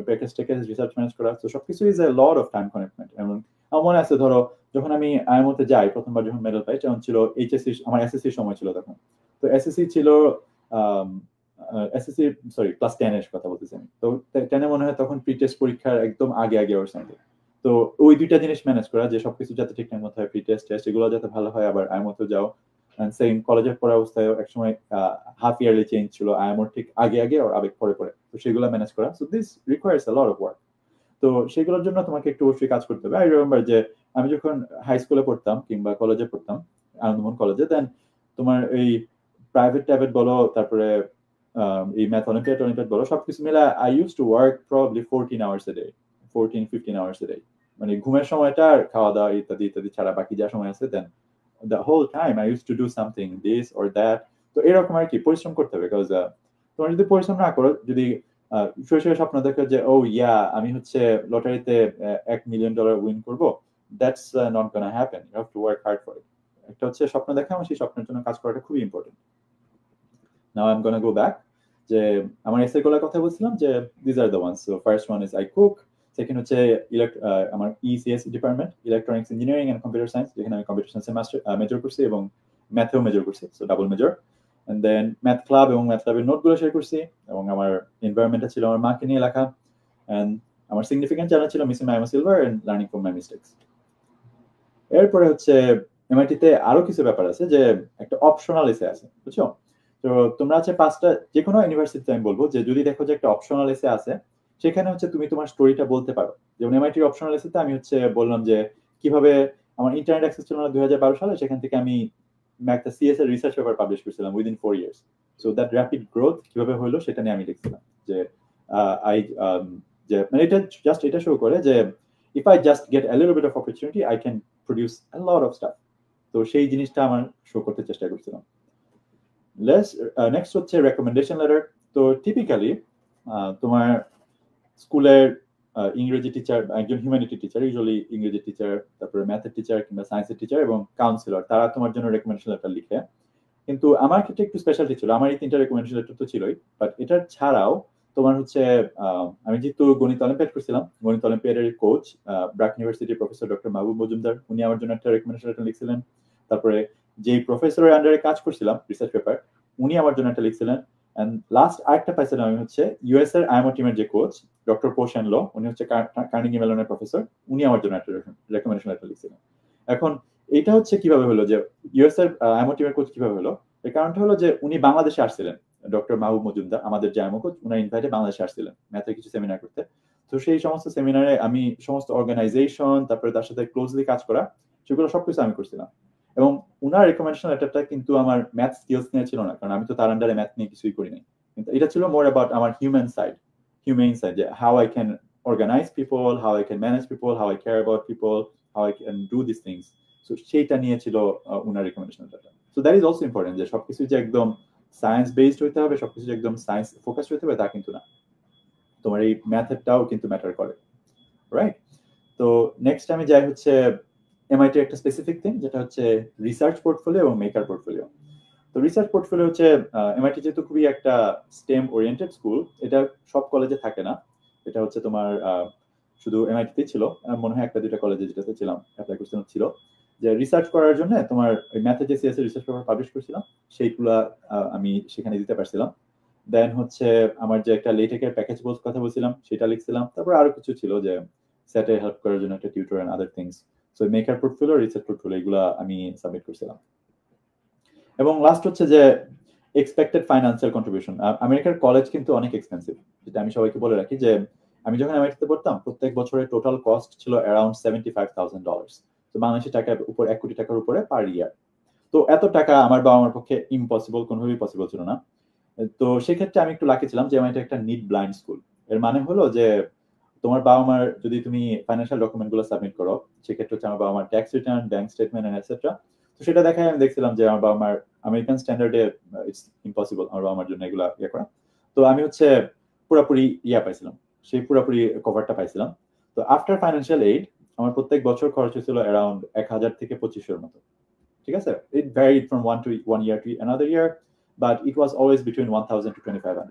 প্যাকেজ রিসার্চ ম্যানেজ করা, তো সবকিছু is a lot of time commitment. এবং আমার মনে আছে ধরো যখন আমি আইএমওতে যাই প্রথমবার, যখন মেডেল পাই, তখন ছিল এইচএসসি, আমার এসএসসি সময় ছিল তখন। তো এসএসসি ছিল এসএসসি সরি ক্লাস 10 এর কথা বলতেছি আমি। তো 10 মনে হয় তখন প্রি টেস্ট পরীক্ষার একদম আগে ওর সাথে, তো ওই দুইটা জিনিস ম্যানেজ করা, যে সবকিছু যাতে ঠিকঠাক মতো হয়, প্রি টেস্ট এগুলো যাতে ভালো হয়, আবার আইএমওতে যাও, সেম কলেজের পড়া অবস্থায় একসময় হাফ ইয়ারলি চেঞ্জ ছিল, আইএমওর ঠিক আগে আর আবেগ পরে, তো সেগুলো ম্যানেজ করা, so this requires a lot of work. তো সেগুলোর জন্য তোমাকে একটু অবশ্যই কাজ করতে হবে। আই রিমেম্বার যে আমি যখন হাই স্কুলে পড়তাম কিংবা কলেজে পড়তাম, আনন্দমোহন কলেজে, দেন তোমার এই প্রাইভেট ট্যাবেট বলো, তারপরে এই ম্যাথ অলিম্পিয়াড বলো, সবকিছু মিলে I use to work probably 14 hours a day, 14-15 hours a day, মানে ঘুমের সময়টা আর খাওয়া দাওয়া ইত্যাদি ছাড়া বাকি যা সময় আছে, দেন the whole time I used to do something this or that. তো এরকম আর কি পরিশ্রম করতে হবে, বিকজ তোমরা যদি পরিশ্রম না করো, যদি শুয়ে স্বপ্ন দেখো যে ও ইয়া আমি হচ্ছে লটারিতে $1 মিলিয়ন উইন করবো, that's not gonna happen, you have to work hard for it. একটা হচ্ছে স্বপ্ন দেখা এবং সেই স্বপ্নের জন্য কাজ করাটা খুবই important. Now I am gonna go back, যে আমার এসে গুলোর কথা বলছিলাম যে this are the ones. So first one is I cook, second হচ্ছে আমার ECS department, electronics engineering and computer science, যেখানে আমি কম্পিউটার সায়েন্সে মেজর করছি এবং ম্যাথেও মেজর করছি, so double major. And then math club এবং ম্যাথ ক্লাবের নোটগুলো শেয়ার করছি, এবং আমার এনভায়রনমেন্টটা ছিল আমার মাকে নিয়ে লেখা। এন্ড আমার সিগনিফিকেন্ট জানা ছিল missing my silver and learning from my mistakes. এরপরে হচ্ছে এমআইটিতে আরো কিছু ব্যাপার আছে, যে একটা অপশনাল এসে আছে, বুঝছো? তো তোমরা হচ্ছে পাঁচটা, যে কোনো ইউনিভার্সিটিতে আমি বলবো যে যদি দেখো যে একটা অপশনাল এসে আছে, সেখানে হচ্ছে তুমি তোমার স্টোরিটা বলতে পারো। যেমন এমআইটির অপশনাল এসেতে আমি হচ্ছে বললাম যে কিভাবে আমার ইন্টারনেট অ্যাক্সেস ছিল না 2012 সালে, সেখান থেকে আমি একটা সিএস এর রিসার্চ পেপার পাবলিশ করেছিলাম within 4 years. So that rapid growth কিভাবে হলো সেটা নিয়ে আমি লিখছিলাম। যে আই যে মানে এটা জাস্ট এটা শো করে যে if I just get a little bit of opportunity, I can produce a lot of stuff. তো সেই জিনিসটা আমার শো করতে চেষ্টা করছিলাম। নেক্সট হচ্ছে রেকমেন্ডেশন লেটার। তো টিপিক্যালি তোমার স্কুলের ইংরেজি টিচার, একজন হিউম্যানিটি টিচার, ইউজুয়ালি ইংরেজি টিচার, তারপরে ম্যাথের টিচার কিংবা সায়েন্সের টিচার এবং কাউন্সিলর, তারা তোমার জন্য রেকমেন্ডেশন লেটার লিখে। কিন্তু আমার ক্ষেত্রে একটু স্পেশালিটি ছিল, আমার এই 3টা রেকমেন্ডেশন লেটার তো ছিলই, বাট এটার ছাড়াও তোমার হচ্ছে আমি যেহেতু গণিত অলিম্পিয়াড করছিলাম, গণিত অলিম্পিয়াডের কোচ ব্র্যাক ইউনিভার্সিটির প্রফেসর ডক্টর মাহবুব মজুমদার, উনি আমার জন্য একটা রেকমেন্ডেশন লেটার লিখছিলেন। তারপরে যেই প্রফেসরের আন্ডারে কাজ করছিলাম রিসার্চ পেপার, উনি আমার জন্য একটা লিখছিলেন। এন্ড লাস্ট আরেকটা পাইছিলাম আমি হচ্ছে ইউএস এর আইএমও টিমের যে কোচ ডক্টর পোশান লো, উনি হচ্ছে কার্নেগি মেলনের প্রফেসর, উনি আমার জন্য একটা রেকমেন্ডেশন লেটার লিখছিলেন। এখন এটা হচ্ছে কিভাবে হলো যে ইউএস এর আইএমও টিমের কোচ কিভাবে হলো, এর কারণটা হলো যে উনি বাংলাদেশে আসছিলেন, ডক্টর মাহবুব মজুমদার আমাদের যে আইএমও কোচ, উনার ইনভাইটে বাংলাদেশে আসছিলেন ম্যাথের কিছু সেমিনার করতে। তো সেই সমস্ত সেমিনারে আমি সমস্ত অর্গানাইজেশন, তারপরে তার সাথে ক্লোজলি কাজ করা, সেগুলো সবকিছু আমি করছিলাম। এবং উনার রেকমেন্ডেশন লেটারটা কিন্তু আমার ম্যাথ স্কিলস নিয়ে ছিল না, কারণ আমি তো তার আন্ডারে ম্যাথ নিয়ে কিছুই করি নাই। কিন্তু এটা ছিল মোর অ্যাবাউট আমার হিউম্যান সাইড, যে how I can organize people, how I can manage people, how I care about people, how I can do this things. So সেইটা নিয়ে ছিল উনার রেকমেন্ডেশন লেটারটা। So that is also important, যে সবকিছু যে একদম সায়েন্স বেসড হইতে হবে, সবকিছু যে একদম সায়েন্স ফোকাস হইতে হবে তা কিন্তু না, তোমার এই ম্যাথেরটাও কিন্তু ম্যাটার করে, রাইট? তো নেক্সট আমি যাই হচ্ছে এমআইটি একটা স্পেসিফিক থিং, যেটা হচ্ছে রিসার্চ পোর্টফোলিও এবং মেকার পোর্টফোলিও। তো রিসার্চ পোর্টফোলিও হচ্ছে এমআইটি যেহেতু খুবই একটা স্টেম ওরিয়েন্টেড স্কুল, এটা সব কলেজে থাকে না, এটা হচ্ছে তোমার শুধু এমআইটিতেই ছিল, মনে হয় একটা দুইটা কলেজে যেটাতে ছিলাম অ্যাপ্লাই করছিলাম ছিল, যে রিসার্চ করার জন্য তোমার ম্যাথে যে সিএস এর রিসার্চ পেপার পাবলিশ করছিলাম সেইগুলা আমি সেখানে দিতে পারছিলাম। দেন হচ্ছে আমার যে একটা লেটেকের প্যাকেজ কথা বলছিলাম সেটা লিখছিলাম, তারপর আরো কিছু ছিল যে সেটে হেল্প করার জন্য একটা tutor and other things. So maker portfolio, research portfolio, এগুলা আমি সাবমিট করছিলাম। এবং লাস্ট হচ্ছে যে এক্সপেক্টেড ফাইন্যান্সিয়াল কন্ট্রিবিউশন। আমেরিকার কলেজ কিন্তু অনেক এক্সপেন্সিভ, যেটা আমি সবাইকে বলে রাখি, যে আমি যখন আমেরিকাতে পড়তাম প্রত্যেক বছরের টোটাল কস্ট ছিল অ্যারাউন্ড $75,000, তো বাংলাদেশি টাকার উপর 1 কোটি টাকার উপরে পার ইয়ার। তো এত টাকা আমার বাবা আমার পক্ষে ইম্পসিবল, কোনোভাবেই পসিবল ছিল না। তো সেক্ষেত্রে আমি একটু লাকি ছিলাম যে আমার এটা একটা নিড ব্লাইন্ড স্কুল। এর মানে হলো যে তোমার বাবা মার যদি তুমি ফাইন্যান্সিয়াল ডকুমেন্ট গুলো সাবমিট করো, সেক্ষেত্রে হচ্ছে আমার বাবা মার tax return, bank statement and etcetera, তো সেটা দেখায় আমি দেখছিলাম যে আমার বাবা মার আমেরিকান স্ট্যান্ডার্ডে ইটস ইম্পসিবল আমার বাবা মার জন্য এগুলা ইয়ে করা। তো আমি হচ্ছে পুরোপুরি পাইছিলাম, সেই পুরোপুরি কভারটা পাইছিলাম। তো আফটার ফাইন্যান্সিয়াল এইড আমার প্রত্যেক বছর খরচ হয়েছিল অ্যারাউন্ড 1,000 থেকে 2,500 মতো, ঠিক আছে? It varied from one year to another year, but it was always between 1,000 to 2,500।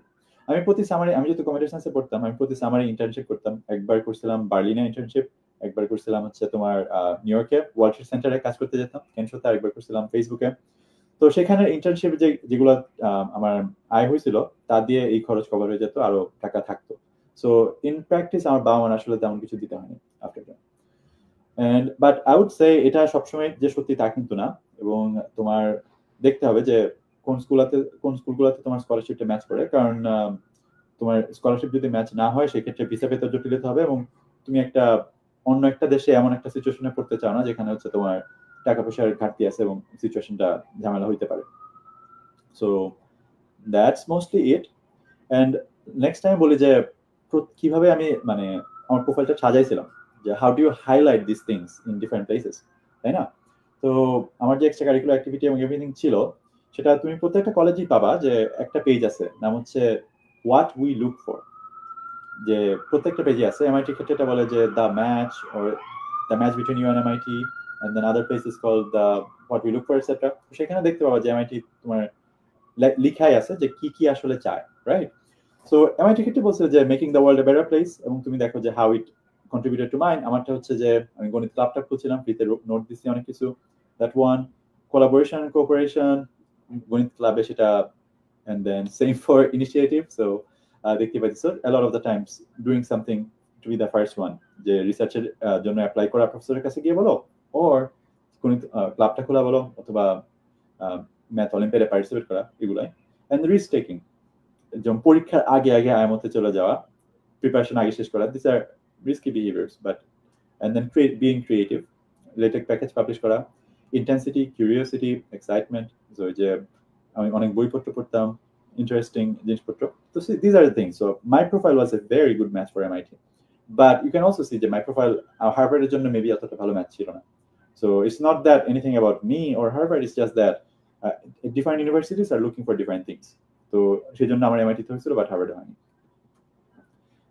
আমি প্রতি সামারে, আমি যেহেতু কম্পিউটার সায়েন্সে পড়তাম, আমি প্রতি সামারে ইন্টার্নশিপ করতাম। একবার করছিলাম বার্লিনে ইন্টার্নশিপ, একবার করছিলাম হচ্ছে তোমার নিউ ইয়র্কে ওয়ার্ল্ড ট্রেড সেন্টারে কাজ করতে যেতাম কেনশোতে, আরেকবার করছিলাম ফেসবুকে। তো সেখানে ইন্টার্নশিপ যেগুলো আমার আয় হয়েছিল তা দিয়ে এই খরচ কভার হয়ে যেত, আরো টাকা থাকতো। সো ইন প্র্যাকটিস আমার বাবা মার আসলে তেমন কিছু দিতে হয়নি after that. And but I would say এটা সবসময় যে সত্যি তা কিন্তু না, এবং তোমার দেখতে হবে যে কোন স্কুলগুলোতে তোমার স্কলারশিপটা ম্যাচ করে, কারণ তোমার স্কলারশিপ যদি ম্যাচ না হয় সেক্ষেত্রে ভিসা পেতে জটিলতা হবে, এবং তুমি অন্য একটা দেশে এমন একটা সিচুয়েশনে পড়তে চাও না যেখানে হচ্ছে তোমার টাকা পয়সার ঘাটতি আছে এবং সিচুয়েশনটা ঝামেলা হইতে পারে। So that's mostly it. And next time বলি যে কিভাবে আমি মানে আমার প্রোফাইলটা সাজাইছিলাম, যে how do you highlight this things in different places, তাই না? তো আমার যে এক্সট্রা কারিকুলার অ্যাক্টিভিটি এবং এভরিথিং ছিল, সেটা তুমি প্রত্যেকটা কলেজেই পাবা যে একটা পেজ আছে, নাম হচ্ছে হোয়াট উই লুক ফর, যে প্রত্যেকটা পেজে আছে। এমআইটি ক্ষেত্রে এটা বলে যে the match, the match between you and MIT, and then other places called the what we look for, etc. সেখানে দেখতে পাবা যে MIT তোমার লিখাই আছে যে কি কি আসলে চায়, right? So MIT ক্ষেত্রে বলছে যে making the world a better place, এবং তুমি দেখো যে how it contributed to mind. আমারটা হচ্ছে যে আমি গণিত ক্লাবটা খুলছিলাম, ফ্রিতে নোট দিচ্ছি অনেক কিছু, that one. Collaboration and cooperation, গণিত ক্লাবে সেটা, and then same for initiative. So দেখতে পাচ্ছি sir a lot of the times doing something to be the first one, যে রিসার্চের জন্য অ্যাপ্লাই করা প্রফেসরের কাছে গিয়ে বলো, or কোন ক্লাবটা খোলা বলো, অথবা ম্যাথ অলিম্পিয়াডে পার্টিসিপেট করা, এগুলাই। and risk taking, যেমন পরীক্ষার আগে আগে আয়ামতে চলে যাওয়া, প্রিপারেশন আগে শেষ করা, these are risky behaviors, but and then being creative, LaTeX package publish করা, intensity, curiosity, excitement, so যে আমি অনেক বইপত্র পড়তাম, ইন্টারেস্টিং জিনিসপত্র। So see, these are the things. So my profile was a very good match for MIT, but you can also see that my profile Harvard এর জন্য maybe এতটা ভালো ম্যাচ ছিল না। So it's not that anything about me or Harvard, it's just that different universities are looking for different things. তো সেই জন্য আমার MIT তে হয়েছিল, বাট হার্ভার্ডে হয়নি।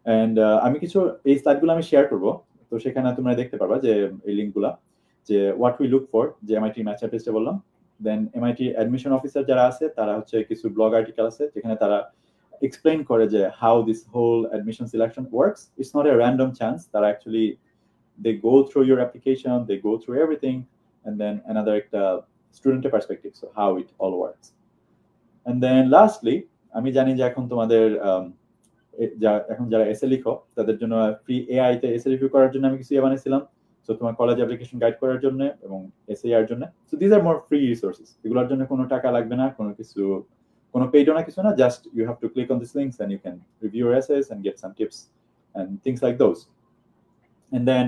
and আমি কিছু এই স্লাইডগুলো আমি শেয়ার করব, তো সেখানে তোমরা দেখতে পারবা যে এই লিঙ্কগুলা, যে হোয়াট উই লুক ফর, যে MIT ম্যাচ টেস্টে বললাম। দেন MIT অ্যাডমিশন অফিসার যারা আছে তারা হচ্ছে কিছু ব্লগ আর্টিকেল আছে যেখানে তারা এক্সপ্লেইন করে যে how this whole admission selection works. It's not a random chance, তারা actually they go through your application, they go through everything, and then another student perspective, so how it all works. And then lastly, আমি জানি যে এখন তোমাদের এখন যারা SA লিখো তাদের জন্য ফ্রি এআই তে এসএ রিভিউ করার জন্য আমি কিছু বানিয়েছিলাম, সো তোমার কলেজ অ্যাপ্লিকেশন গাইড করার জন্য এবং এসএআর জন্য। So this are more free resources, এগুলোর জন্য কোনো টাকা লাগবে না, কোনো কিছু, কোনো পেইডও না, কিছু না, just you have to click on this links and you can review your essays and get some tips and things like those. And then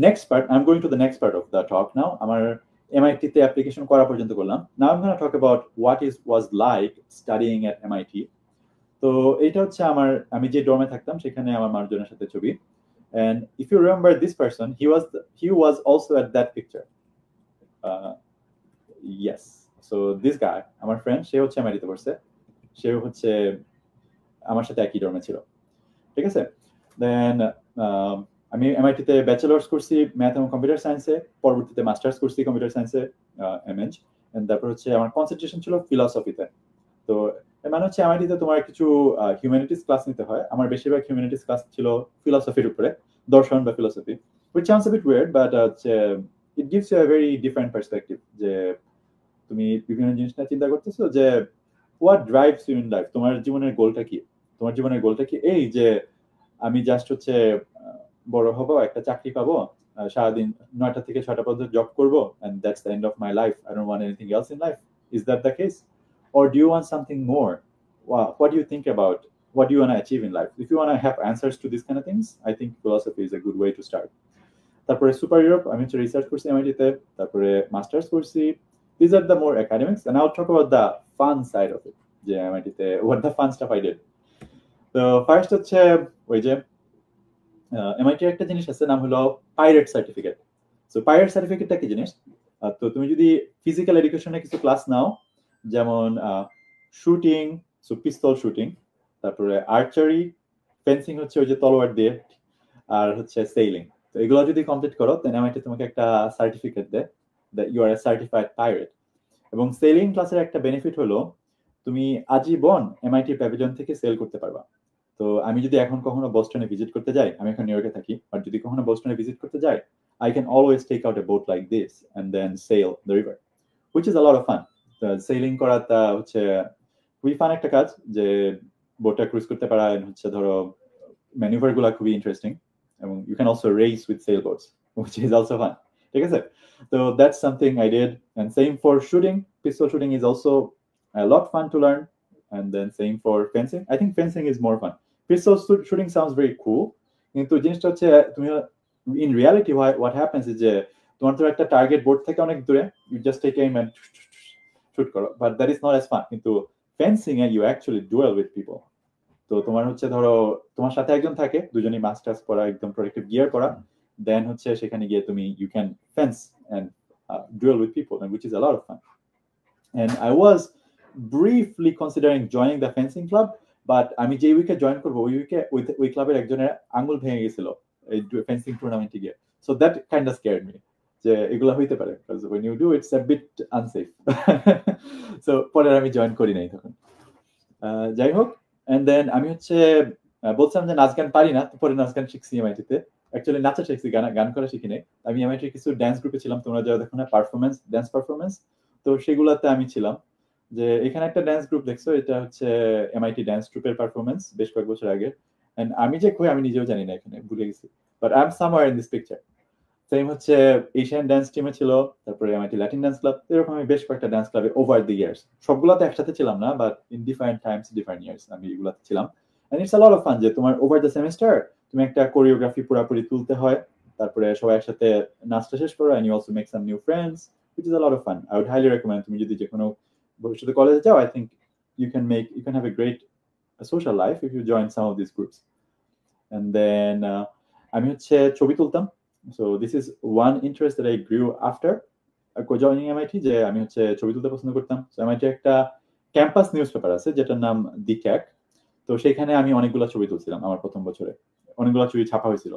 next part, I'm going to the next part of the talk now. আমার MIT তে application করা পর্যন্ত করলাম। Now I'm going to talk about what was like studying at MIT. তো এটা হচ্ছে আমি যে ডর্মে থাকতাম সেখানে আমার মানুষজনের সাথে ছবি। And if you remember this person, he was also at that picture. Yes, so this guy, আমার ফ্রেন্ড, সে হচ্ছে MIT তে পড়ছে, সে হচ্ছে আমার সাথে একই ডর্মে ছিল, ঠিক আছে। দেন আমি MIT তে ব্যাচেলার্স করছি ম্যাথ এবং কম্পিউটার সায়েন্সে, পরবর্তীতে মাস্টার্স করছি কম্পিউটার সায়েন্সে MH, এন্ড তারপর হচ্ছে আমার কনসেন্ট্রেশন ছিল ফিলসফিতে। তো মানে হচ্ছে MIT তে তোমার কিছু হিউম্যানিটিস ক্লাস নিতে হয়, আমার বেশিরভাগ হিউম্যানিটিস ক্লাস ছিল ফিলসফির উপরে, দর্শন বা philosophy, which sounds a bit weird, but it gives you a very different perspective, যে তুমি বিভিন্ন জিনিস নিয়ে চিন্তা করতেছো, যে what drives you in life, তোমার জীবনের গোলটা কি, তোমার জীবনের গোলটা কি, এই যে আমি জাস্ট হচ্ছে বড় হবো, একটা চাকরি পাবো, সারাদিন 9টা থেকে 6টা পর্যন্ত জব করবো, and that's the end of my life, I don't want anything else in life. Is that the case, or do you want something more? What do you think about what do you want to achieve in life? If you want to have answers to these kind of things, I think philosophy is a good way to start. তারপরে super Europe আমি হচ্ছে research করছি MIT তে, তারপরে masters করছি। These are the more academics, and I'll talk about the fun side of it, যে MIT তে what the fun stuff I did. তো ফার্স্ট হচ্ছে ওই যে MIT একটা জিনিস আছে, নাম হলো পাইরেট সার্টিফিকেট। সো পাইরেট সার্টিফিকেটটা কি জিনিস, তো তুমি যদি ফিজিক্যাল এডুকেশনে কিছু ক্লাস নাও, যেমন শুটিং, সো পিস্তল শুটিং, তারপরে আর্চারি, ফেন্সিং হচ্ছে ওই যে তলোয়ার দিয়ে, আর হচ্ছে সেইলিং, তো এগুলো যদি কমপ্লিট করো দেন MIT তোমাকে একটা সার্টিফিকেট দেয় that you are a certified pirate. এবং সেলিং ক্লাসের একটা বেনিফিট হলো তুমি আজীবন MIT প্যাভিলিয়ন থেকে সেল করতে পারবা। তো আমি যদি এখন কখনো বোস্টনে ভিজিট করতে যাই, আমি এখন নিউ ইয়র্কে থাকি, আর যদি কখনো বোস্টনে ভিজিট করতে যাই, I can always take out a boat like this and then sail the river, which is a lot of fun. Selling করাটা হচ্ছে খুবই ফান একটা কাজ, যে বোটটা ক্রুজ করতে পারা, হচ্ছে ধরো ম্যানুভার গুলা খুবই ইন্টারেস্টিং, এবং you can also race with sail boats, which is also fun, ঠিক আছে। So that's something I did, and same for shooting. Pistol shooting is also a lot fun to learn, and then same for fencing. I think fencing is more fun. Pistol shooting sounds very cool, কিন্তু জিনিসটা হচ্ছে তুমি in reality what happens is যে তোমার তো একটা target board থেকে অনেক দূরে, you just take aim and shoot করো, but that is not as fun. কিন্তু fencing you actually duel with people. তো তোমার হচ্ছে ধরো তোমার সাথে একজন থাকে, দুজনেই মাস্টার্স পরা, একদম প্রোটেক্টিভ গিয়ার পরা, দেন হচ্ছে সেখানে গিয়ে তুমি you can fence and duel with people, and which is a lot of fun. And I was briefly considering joining the fencing club, but আমি যে উইকে জয়েন করবো ওই উইকে ওই ক্লাবের একজনের আঙ্গুল ভেঙে গেছিল এই ফেন্সিং টুর্নামেন্টে গিয়ে, So that kind of scared me. যে এগুলা হইতে পারে, because when you do it's a bit unsafe. So পরে আমি জয়েন করি নাই তখন। যাই হোক, and then আমি হচ্ছে বলছিলাম যে নাচ গান পারি না, তো পরে নাচ গান শিখছি MIT তে। অ্যাকচুয়ালি নাচা শিখছি, গান করা শিখি নাই। আমি MIT কিছু ড্যান্স গ্রুপে ছিলাম, তোমরা যারা দেখো না ড্যান্স পারফরমেন্স, তো সেগুলাতে আমি ছিলাম। যে এখানে একটা ড্যান্স গ্রুপ দেখছো, এটা হচ্ছে MIT ড্যান্স গ্রুপের পারফরমেন্স বেশ কয়েক বছর আগে। এন্ড আমি যে কই আমি নিজেও জানি না, এখানে ভুলে গেছি, but I am somewhere in this picture. Same হচ্ছে এশিয়ান ড্যান্স টিমে ছিল, তারপরে MIT ল্যাটিন ড্যান্স ক্লাব, এরকম আমি বেশ কয়েকটা ড্যান্স ক্লাবে ওভার দি ইয়ার্স, সবগুলাতে একসাথে ছিলাম না, but in different times different years আমি এগুলাতে ছিলাম। And it's a lot of fun যে তোমার ওভার দ্য সেমিস্টার তুমি একটা কোরিওগ্রাফি পুরোপুরি তুলতে হয়, তারপরে সবাই একসাথে নাচটা শেষ করো, and you also make some new friends, which is a lot of fun. I would highly recommend তুমি যদি যে কোনো ভবিষ্যতে কলেজে যাও, I think you can have a great social life if you join some of these groups. And then আমি হচ্ছে ছবি তুলতাম, so this is one interest that I grew after joining MIT, যে আমি হচ্ছে ছবি তুলতে পছন্দ করতাম। so MIT একটা ক্যাম্পাস নিউজ পেপার আছে যেটার নাম দি ক্যাক, তো সেখানে আমি অনেকগুলো ছবি তুলছিলাম আমার প্রথম বছরে, অনেকগুলো ছবি ছাপা হয়েছিল।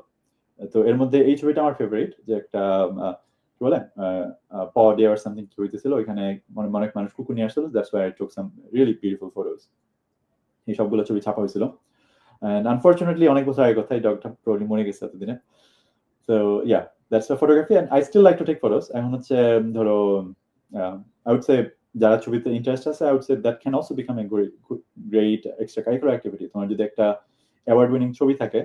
তো এর মধ্যে এই ছবিটা আমার ফেভারিট, যে একটা কি বলে পডে অর সামথিং হইতেছিল, ওইখানে অনেক মানুষ কুকুর নিয়ে আসছিল, that's why I took some really beautiful photos. এই সবগুলো ছবি ছাপা হয়েছিল, and unfortunately অনেক বছর আগের কথা, এই ডগটা প্রবলি মরে গেছে এতদিনে। So yeah, that's the photography, and I still like to take photos. এখন হচ্ছে ধরো I would say যারা ছবিতে ইন্টারেস্ট আছে, I would say that can also become a great extracurricular activity. তোমার যদি একটা অ্যাওয়ার্ড উইনিং ছবি থাকে,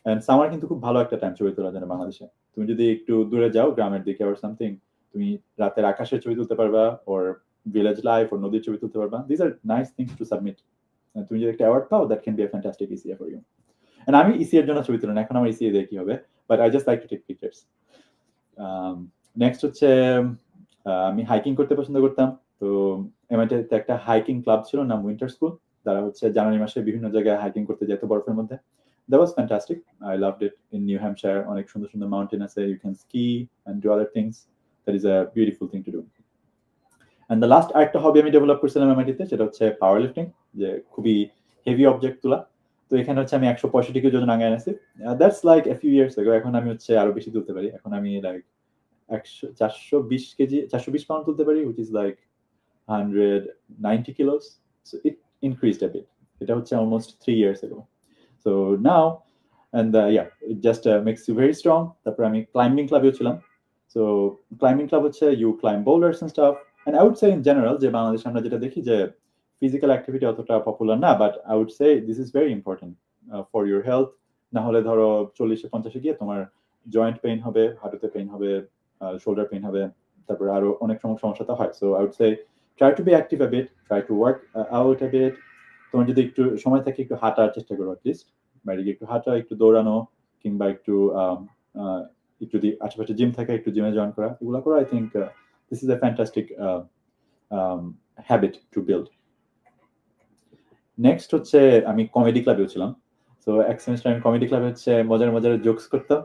and সামার কিন্তু খুব ভালো একটা টাইম ছবি তোলার জন্য বাংলাদেশে। তুমি যদি একটু দূরে যাও গ্রামের দিকে or something, তুমি রাতের আকাশের ছবি তুলতে পারবা, or village life or নদীর ছবি তুলতে পারবা। These are nice things to submit. তুমি যদি একটা অ্যাওয়ার্ড পাও, that can be a fantastic ECA for you. And আমি ECA এর জন্য ছবি তুলি না, এখন আমার ECA দিয়ে কি হবে, but I just like to take pictures. Next হচ্ছে আমি হাইকিং করতে পছন্দ করতাম। তো MIT তে একটা হাইকিং ক্লাব ছিল, নাম উইন্টার স্কুল, তারা হচ্ছে জানুয়ারি মাসে বিভিন্ন জায়গায় হাইকিং করতে যেত বরফের মধ্যে। That was fantastic. I loved it. In New Hampshire অনেক সুন্দর সুন্দর মাউন্টেন আছে, you can ski and do other things. That is a beautiful thing to do. And the last আরেকটা হবি আমি ডেভেলপ করছিলাম MIT তে, সেটা হচ্ছে পাওয়ার লিফটিং, যে খুবই হেভি অবজেক্ট তোলা। তো এখানে হচ্ছে আমি 165 কেজি ওজন আগায় আনছি। That's like a few years ago. এখন আমি হচ্ছে আরো বেশি তুলতে পারি, এখন আমি লাইক 420 পাউন্ড তুলতে পারি, which is like 190 kilos. So it increased a bit. এটা হচ্ছে almost 3 years ago. So now, and yeah, it just makes you very strong. তারপর আমি ক্লাইম্বিং ক্লাবেও ছিলাম। So ক্লাইম্বিং ক্লাব হচ্ছে you climb boulders and stuff. And I would say in general যে বাংলাদেশে আমরা যেটা দেখি যে ফিজিক্যাল অ্যাক্টিভিটি অতটা পপুলার না, but I would say this is very important for your health. না হলে ধরো 40-50 গিয়ে তোমার জয়েন্ট পেইন হবে, হাঁটুতে পেইন হবে, শোল্ডার পেইন হবে, তারপরে আরো অনেক সমস্যা তো হয়। So I would say try to be active a bit, try to work out a bit. তোমার যদি একটু সময় থাকে একটু হাঁটার চেষ্টা করো, অ্যাটলিস্ট বাইরে গিয়ে একটু হাঁটা, একটু দৌড়ানো, কিংবা একটু যদি আশেপাশে জিম থাকে একটু জিমে জয়েন করা, এগুলো করো। I think this is a fantastic habit to build. Next হচ্ছে আমি কমেডি ক্লাবেও ছিলাম। সো এক সেমিস্টার আমি কমেডি ক্লাবে হচ্ছে মজার মজার জোকস করতাম।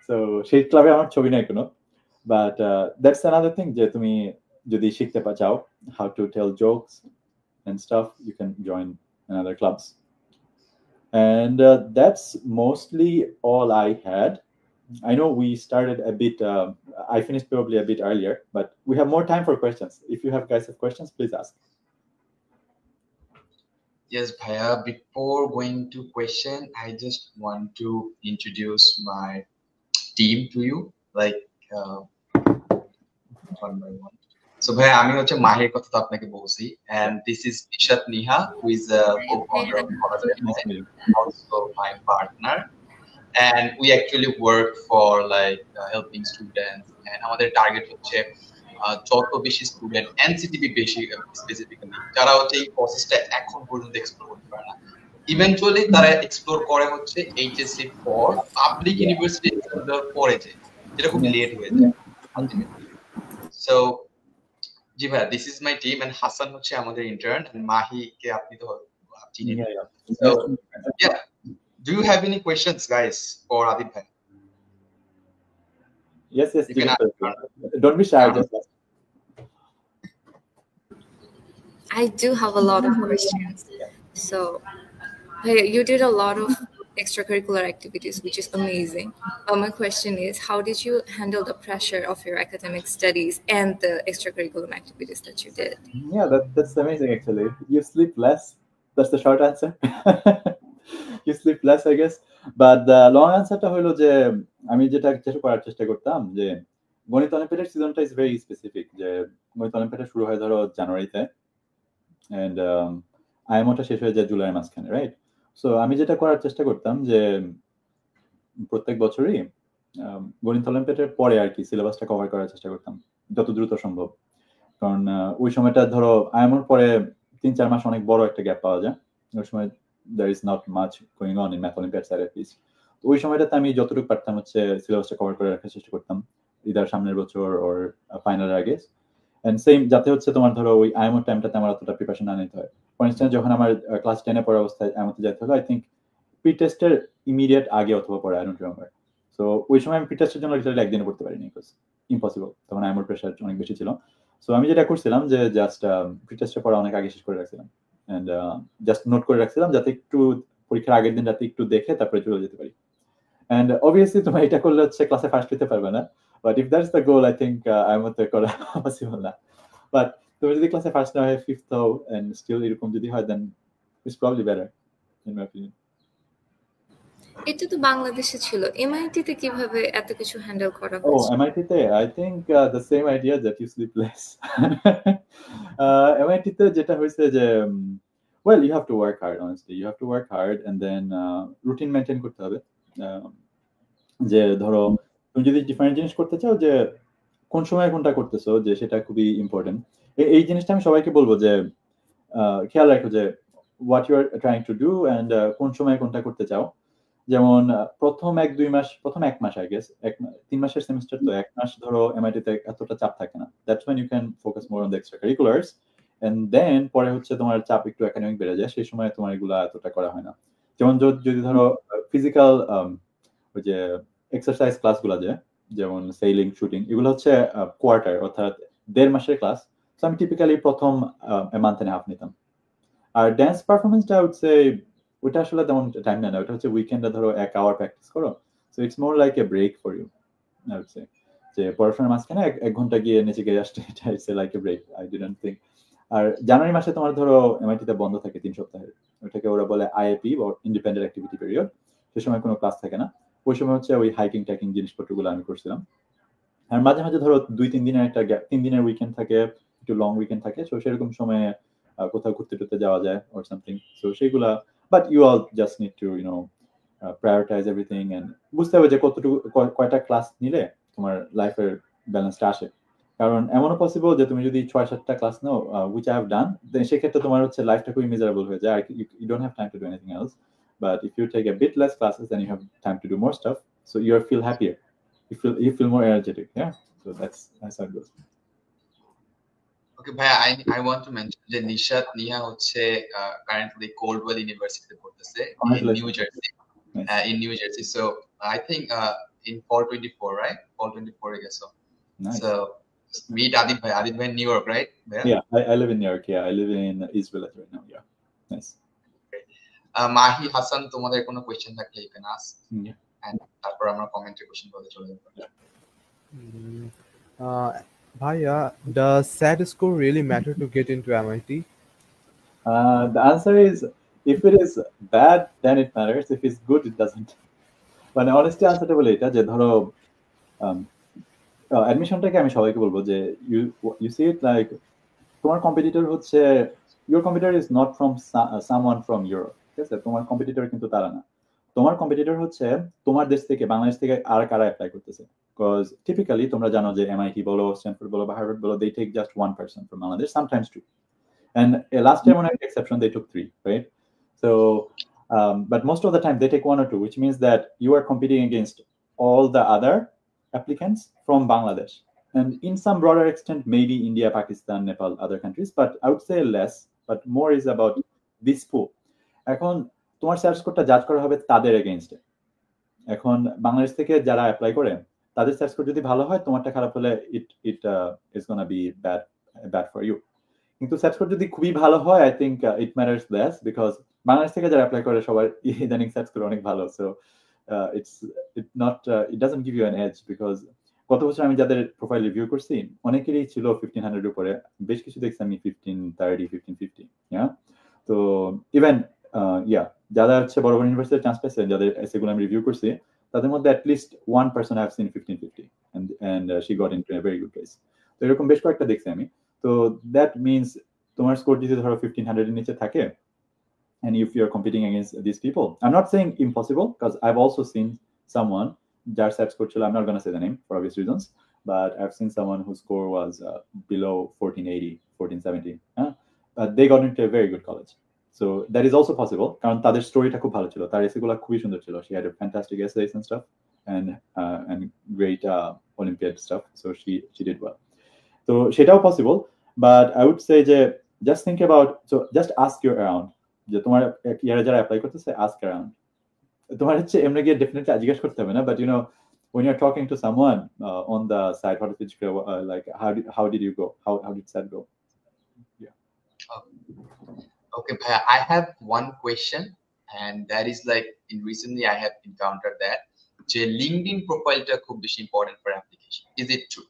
সো সেই ক্লাবে আমার ছবি নাই কোনো, বাট দ্যাটস অ্যানাদার থিং, যে তুমি যদি শিখতে চাও how to tell jokes and stuff, you can join another clubs. And that's mostly all I had. I know we started a bit, I finished probably a bit earlier, but we have more time for questions. If you guys have questions, please ask. Yes, Bhaiya, before going to question, I just want to introduce my team to you, like one by one. So Bhaiya, আমি হচ্ছে মাহির কথা তো আপনাকে বলছি, and this is Nishat Niha, who is a co-founder of College, also my partner, and we actually work for like helping students, and আমাদের target হচ্ছে যত বেশি স্টুডেন্ট এনসিটিভি বেশি স্পেসিফিক্যালি যারা হচ্ছে এই প্রসেসটা এখন পর্যন্ত এক্সপ্লোর করতে পারে না, ইভেন্চুয়ালি তারা এক্সপ্লোর করে হচ্ছে এইচএসসি পর পাবলিক ইউনিভার্সিটি পরে যেটা খুব লেট হয়ে যায় আলটিমেটলি। সো জি ভাইয়া, this is my team, and Hasan হচ্ছে আমাদের ইন্টার্ন, এন্ড মাহিকে আপনি তো চিনেন। So ya, do you have any questions guys for Adib ভাই? Yes, don't be shy. Just ask. I do have a lot of questions. So, hey, you did a lot of extracurricular activities, which is amazing. My question is, how did you handle the pressure of your academic studies and the extracurricular activities that you did? Yeah, that's amazing actually. You sleep less. That's the short answer. You sleep less, I guess. But the long answerটা হলো যে আমি যেটা করার চেষ্টা করতাম যে গণিত অলিম্পিয়াডের সিজনটা ইজ ভেরি স্পেসিফিক, যে গণিত অলিম্পিয়াড শুরু হয় ধরো জানুয়ারিতে এন্ড আইএমওটা শেষ হয়ে যায় জুলাইয়ের মাঝখানে, রাইট? সো আমি যেটা করার চেষ্টা করতাম যে প্রত্যেক বছরই গণিত অলিম্পিয়াডের পরে আর কি সিলেবাসটা কভার করার চেষ্টা করতাম যত দ্রুত সম্ভব। কারণ ওই সময়টা ধরো আইএমওর পরে 3-4 মাস অনেক বড় একটা গ্যাপ পাওয়া যায়। ওই সময় there is not much going on in math olympiad side at least. তো ওই সময়টাতে আমি যতটুকু পারতাম হচ্ছে সিলেবাসটা কভার করে রাখার চেষ্টা করতাম ইদার সামনের বছর ওর ফাইনালের আগে। এন্ড সেম যাতে হচ্ছে তোমার ধরো ওই আইএমওর টাইমটাতে আমার অতটা প্রিপারেশন না নিতে হয়। ফর ইনস্ট্যান্স যখন আমার ক্লাস 10 এ পড়া অবস্থায় আইএমওতে যেতে হলো, আই থিঙ্ক প্রি টেস্টের ইমিডিয়েট আগে অথবা পরে, আই ডোন্ট রিমেম্বার। সো ওই সময় আমি প্রি টেস্টের জন্য লিটারালি একদিনে পড়তে পারিনি, বিকজ ইম্পসিবল, তখন আইএমওর প্রেশার অনেক বেশি ছিল। সো আমি যেটা করছিলাম যে জাস্ট প্রি টেস্টের পড়া অনেক আগে শেষ করে রাখছিলাম এন্ড জাস্ট নোট করে রাখছিলাম যাতে একটু পরীক্ষার আগের দিন রাতে একটু দেখে তারপরে চলে যেতে পারি। এন্ড অবভিয়াসলি তোমার এটা করলে হচ্ছে ক্লাসে ফার্স্ট হতে পারবে না, but if that's the goal I think আইএমওতে করা পসিবল না। বাট তুমি যদি ক্লাসে ফার্স্ট না হয় ফিফথ হও এন্ড স্টিল এরকম যদি হয় then it's probably better in my opinion. এটা তো বাংলাদেশে ছিল, এমআইটি তে কিভাবে এত কিছু হ্যান্ডেল করা Oh, হয়েছে? MIT তে I think the same idea that you sleep less. MIT তে যেটা হয়েছে যে well, you have to work hard, honestly. You have to work hard and then routine maintain করতে হবে। যে ধরো তুমি যদি ডিফারেন্ট জিনিস করতে চাও যে কোন সময় কোনটা করতেছো, যে সেটা খুবই ইম্পর্টেন্ট। এই জিনিসটা আমি সবাইকে বলবো যে খেয়াল রাখো যে what you are trying to do and কোন সময় কোনটা করতে চাও। যেমন প্রথম 1-2 মাস, প্রথম 1 মাস আই গেস 3 মাসের সেমিস্টার, তো 1 মাস ধরো এমআইটি তে এতটা চাপ থাকে না। That's when you can focus more on the extracurriculars and then পরে হচ্ছে তোমার চাপ একটু একাডেমিক বেড়ে যায়, সেই সময় তোমার এগুলা এতটা করা হয় না। যেমন যদি ধরো ফিজিক্যাল ওই যে এক্সারসাইজ ক্লাসগুলো যেমন সেইলিং, শুটিং, এগুলো হচ্ছে কোয়ার্টার অর্থাৎ 1.5 মাসের ক্লাস। সো আমি টিপিক্যালি প্রথম মান্থ এন্ড হাফ নিতাম। আর ড্যান্স পারফরমেন্সটা আই উড সে ওটা আসলে তেমন টাইম নেয় না, ওটা হচ্ছে উইকেন্ডে ধরো 1 আওয়ার প্র্যাকটিস করো। So it's more like a break for you, I would say. যে পড়াশোনার মাঝখানে 1 ঘন্টা গিয়ে নিচে গিয়ে আসতে, এটা it's like a break, I didn't think. আর জানুয়ারি মাসে তোমার ধরো এমআইটিতে বন্ধ থাকে 3 সপ্তাহের, ওটাকে ওরা বলে আইএপি বা ইন্ডিপেন্ডেন্ট অ্যাক্টিভিটি পিরিয়ড। সে সময় কোনো ক্লাস থাকে না। ওই সময় হচ্ছে ওই হাইকিং টাইকিং জিনিসপত্রগুলো আমি করছিলাম। আর মাঝে মাঝে ধরো 2-3 দিনের একটা গ্যাপ, 3 দিনের উইকেন্ড থাকে, একটু লং উইকেন্ড থাকে, সো সেরকম সময়ে কোথাও ঘুরতে টুরতে যাওয়া যায় or something. So সেগুলা, but you all just need to prioritize everything and বুঝতে হবে যে কতটুকু কয়টা ক্লাস নিলে তোমার লাইফের ব্যালেন্সটা আসে। কারণ এমনও পসিবল যে তুমি যদি 6-7টা ক্লাস নাও, which I have done, then সেক্ষেত্রে তোমার হচ্ছে লাইফটা খুবই মিজারেবল হয়ে যায়, you don't have time to do anything else. But if you take a bit less classes, then you have time to do more stuff, so you feel happier, you feel more energetic. Yeah, so that's how it goes. Okay, ভাইয়া, I want to mention যে নিহা হচ্ছে currently Coldwell University পড়তেছে in New Jersey. In New Jersey. So I think in fall 24, right? Fall 24 I guess so. Nice. So meet Adit bhai. Adit bhai in New York, right? Yeah, I live in New York. Yeah, I live in East Village right now. Yeah, nice. Mahi Hassan, তোমাদের কোনো question থাকলে you can ask. Yeah. And তারপর আমরা কমেন্টে question বলতে চলে যাব। Bhaiya, does SAT score really matter to get into MIT? The answer is, if it is bad, then it matters. If it's good, it doesn't. But honestly, answerটা বলে এটা যে ধরো অ্যাডমিশনটাকে আমি সবাইকে বলবো যে you see it like তোমার competitor হচ্ছে, your competitor is not from someone from Europe. ঠিক আছে? তোমার কম্পিটিটর কিন্তু তারা না। তোমার কম্পিটিটর হচ্ছে তোমার দেশ থেকে, বাংলাদেশ থেকে আর কারা অ্যাপ্লাই করতেছে। Because typically তোমরা জানো যে MIT বলো, স্ট্যানফোর্ড বলো বা হার্ভার্ড বলো, they take just 1 person from Bangladesh, sometimes 2. And last time on an exception, they took 3, right? So, but most of the time they take 1 or 2, which means that you are competing against all the other applicants from Bangladesh. And in some broader extent, maybe India, Pakistan, Nepal, other countries, but I would say less, but more is about this pool. এখন তোমার search কোডটা জাজ করা হবে তাদের এগেইনস্টে। এখন বাংলাদেশ থেকে যারা অ্যাপ্লাই করে তাদের সার্চ কোড যদি ভালো হয়, তোমারটা খারাপ হলে it is gonna be bad for you. কিন্তু সার্চ কোড যদি খুবই ভালো হয়, I think it matters less, because Bangladesh থেকে যারা অ্যাপ্লাই করে সবার ইদানিং স্যাট স্কোর অনেক ভালো, so it doesn't give you an edge because গত বছর আমি যাদের প্রোফাইল রিভিউ করছি অনেকেরই ছিল 1500 উপরে, বেশ কিছু দেখছি আমি 1530 1550, তো ইভেন যারা হচ্ছে বড় বড় ইউনিভার্সিটিতে চান্স পাইছে, যাদের এসএগুলো আমি রিভিউ করছি, তাদের মধ্যে at least 1% I have seen 1550 and she got into a very good place. তো এরকম বেশ কয়েকটা দেখছি আমি। তো দ্যাট মিনস তোমার স্কোর যদি ধরো 1500 এর নিচে থাকে, and if you're competing against these people, I'm not saying impossible because I've also seen someone যার SAT score ছিল, I'm not going to say the name for obvious reasons, but I've seen someone whose score was below 1480 1470, but they got into a very good college. So that is also possible কারণ তাদের স্টোরিটা খুব ভালো ছিল, তার এসেগুলো খুবই সুন্দর ছিল, she had a fantastic essays and stuff and great Olympiad stuff, so she did well. So সেটাও possible, but I would say যে just think about, so just ask you around, যে তোমার ইয়ারে যারা অ্যাপ্লাই করতেছে ask around, তোমার হচ্ছে এমনি গিয়ে ডেফিনেটলি জিজ্ঞেস করতে হবে না, but you know when you're talking to someone on the side, how did it go, like how did you go, how did that go? Okay, Bhaiya, I have one question, and that is like in recently I have encountered that the LinkedIn profile ta khub beshi important for application. Is it true?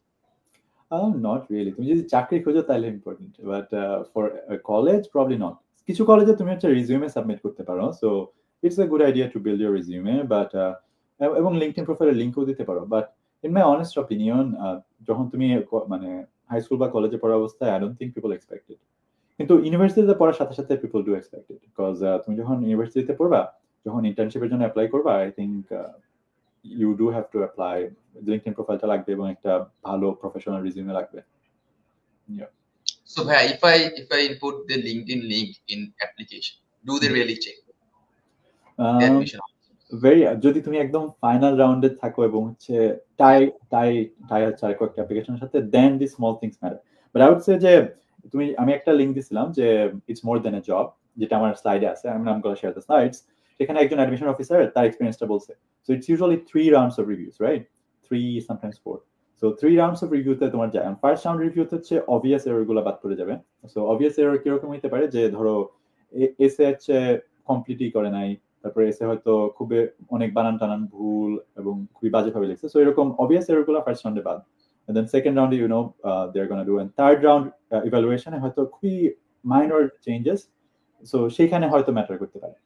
Not really. তুমি যদি চাকরি খোঁজো তাহলে important, but for college probably not. কিছু কলেজে তুমি হচ্ছে resume submit করতে পারো, so it's a good idea to build your resume, but এবং লিঙ্কডইন প্রোফাইলে লিঙ্কও দিতে পারো, but in my honest opinion যখন তুমি মানে হাই স্কুল বা কলেজে পড়া অবস্থায় I don't think people expect ইট, কিন্তু ইউনিভার্সিটিতে পড়ার সাথে সাথে people do expect it, because তুমি যখন ইউনিভার্সিটিতে পড়বা, যখন ইন্টার্নশিপের জন্য অ্যাপ্লাই করবা, I think you do have to apply LinkedIn profile লাগবে এবং একটা ভালো প্রফেশনাল রিজিউমে লাগবে। So Bhaiya, if I input the LinkedIn link in application, do they really check the admission? Very, যদি তুমি একদম ফাইনাল রাউন্ডে থাকো এবং হচ্ছে টাই হচ্ছে আর কয়েকটা অ্যাপ্লিকেশনের সাথে, then the small things matter, but I would say যে আমি একটা লিংক দিছিলাম যে it's more then A job, যেটা আমার স্লাইডে আছে, আমি নাম করে শেয়ার দ্য স্লাইডস, এখানে একজন অ্যাডমিশন অফিসার তার এক্সপেরিয়েন্সটা বলছে। So it's usually 3 rounds of reviews, right? 3, sometimes 4. So 3 rounds of review তে তোমার যায়, ফার্স্ট রাউন্ড রিভিউ হচ্ছে অবভিয়াস এরর গুলো বাদ পড়ে যাবে। সো অবভিয়াস এরর কিরকম হতে পারে, যে ধরো এসে হচ্ছে কমপ্লিটই করে নাই, তারপরে এসে হয়তো খুবই অনেক বানান টানান ভুল এবং খুবই বাজেভাবে লিখছে, সো এরকম অবভিয়াস এরর গুলো ফার্স্ট রাউন্ডে বাদ, and then second round you know they're going to do, and third round evaluation হয়তো খুবই মাইনর চেঞ্জেস, সো সেইখানে হয়তো ম্যাটার করতে পারে,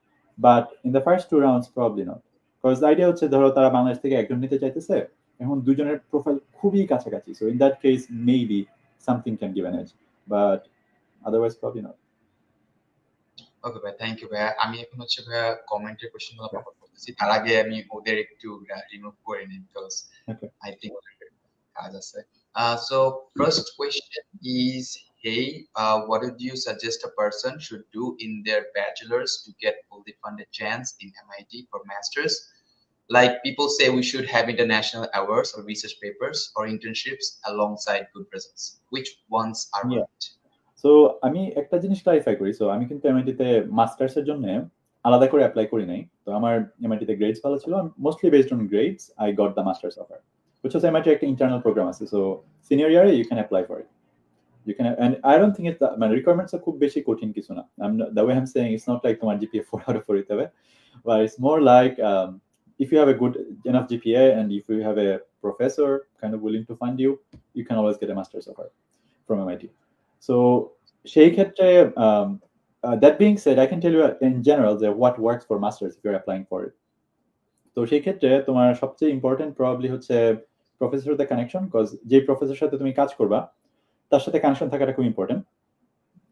but in the first 2 rounds probably not, because the idea হচ্ছে ধরো তারা বাংলাদেশ থেকে একজন নিতে চাইতেছে, এখন দুজনের প্রোফাইল খুবই কাছাকাছি, so in that case maybe something can give an edge, but otherwise probably not. ওকে ভাই, থ্যাংক ইউ ভাইয়া। আমি এখন হচ্ছে ভাইয়া কমেন্টের কোশ্চেনগুলো কভার করতেছি, তার আগে আমি ওদের একটু রিমুভ করে নিই, বিকজ আই থিংক ওদের কাজ আছে। So first question is, hey, what would you suggest a person should do in their bachelor's to get fully funded chance in MIT for masters? Like people say we should have international awards or research papers or internships alongside good results. Which ones are right? So আমি একটা জিনিস clarify করি, so আমি কিন্তু এমআইটিতে masters এর জন্য আলাদা করে অ্যাপ্লাই করি নাই, তো আমার এমআইটিতে গ্রেডস ভালো ছিল, mostly based on grades I got the masters offer, which is MIT একটা ইন্টারনাল প্রোগ্রাম আছে, সো সিনিয়র ইয়ারে you can apply for it, you can, and I don't think it's মানে রিকোয়ারমেন্টস খুব বেশি কঠিন কিছু না, the way I'm saying it's not like তোমার GPA 4 out of 4 হতে হবে, but it's more like if you have a good enough GPA and if you have a professor kind of willing to fund you, you can always get a master's offer from MIT. So সেই ক্ষেত্রে that being said, I can tell you in general that what works for masters if you're applying for it. তো সেই ক্ষেত্রে তোমার সবচেয়ে important probably হচ্ছে professor সাথে connection, because যে প্রফেসরের সাথে তুমি কাজ করবা তার সাথে কানেকশন থাকাটা খুব important,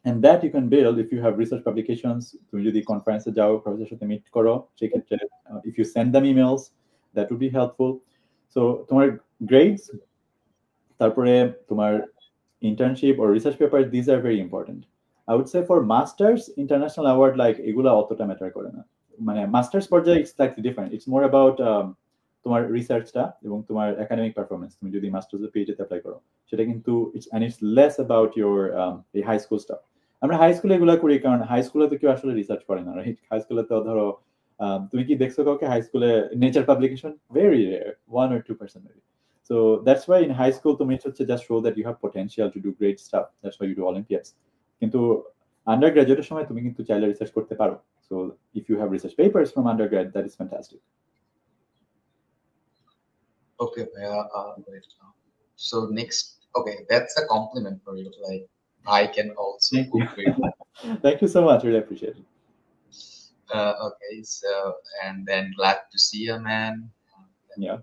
and that you can build if you have research publications. তুমি যদি কনফারেন্সে যাও, প্রফেসরের সাথে মিট করো, সেই ক্ষেত্রে if you send them emails that would be helpful. So তোমার গ্রেডস, তারপরে তোমার internship or research paper, these are very important. I would say for masters, international award like এগুলা অতটা ম্যাটার করে না, মানে মাস্টার্স পর্যায়ে it's slightly different, it's more about তোমার রিসার্চটা এবং তোমার একাডেমিক পারফরমেন্স, তুমি যদি মাস্টার্স পিএইচডি তে অ্যাপ্লাই করো সেটা কিন্তু it's less about your এই হাই স্কুল স্টাফ। আমরা হাই স্কুলে এগুলা করি কারণ হাই স্কুলে তো কেউ আসলে রিসার্চ করে না, রাইট? হাই স্কুলে তো ধরো তুমি কি দেখছো কাউকে হাই স্কুলে nature publication? Very rare, 1 or 2% maybe. So that's why in high school তুমি হচ্ছে just show that you have potential to do great stuff, that's why you do Olympiads. কিন্তু আন্ডারগ্রাজুয়েটের সময় তুমি কিন্তু চাইলে রিসার্চ করতে পারো। So if you have research papers from undergrad, that is fantastic. Okay, wait. So next, okay, that's a compliment for you. Like I can also Thank you. cook very well. Thank you so much. Really appreciate it. Okay, so and then glad to see you, man. Yeah.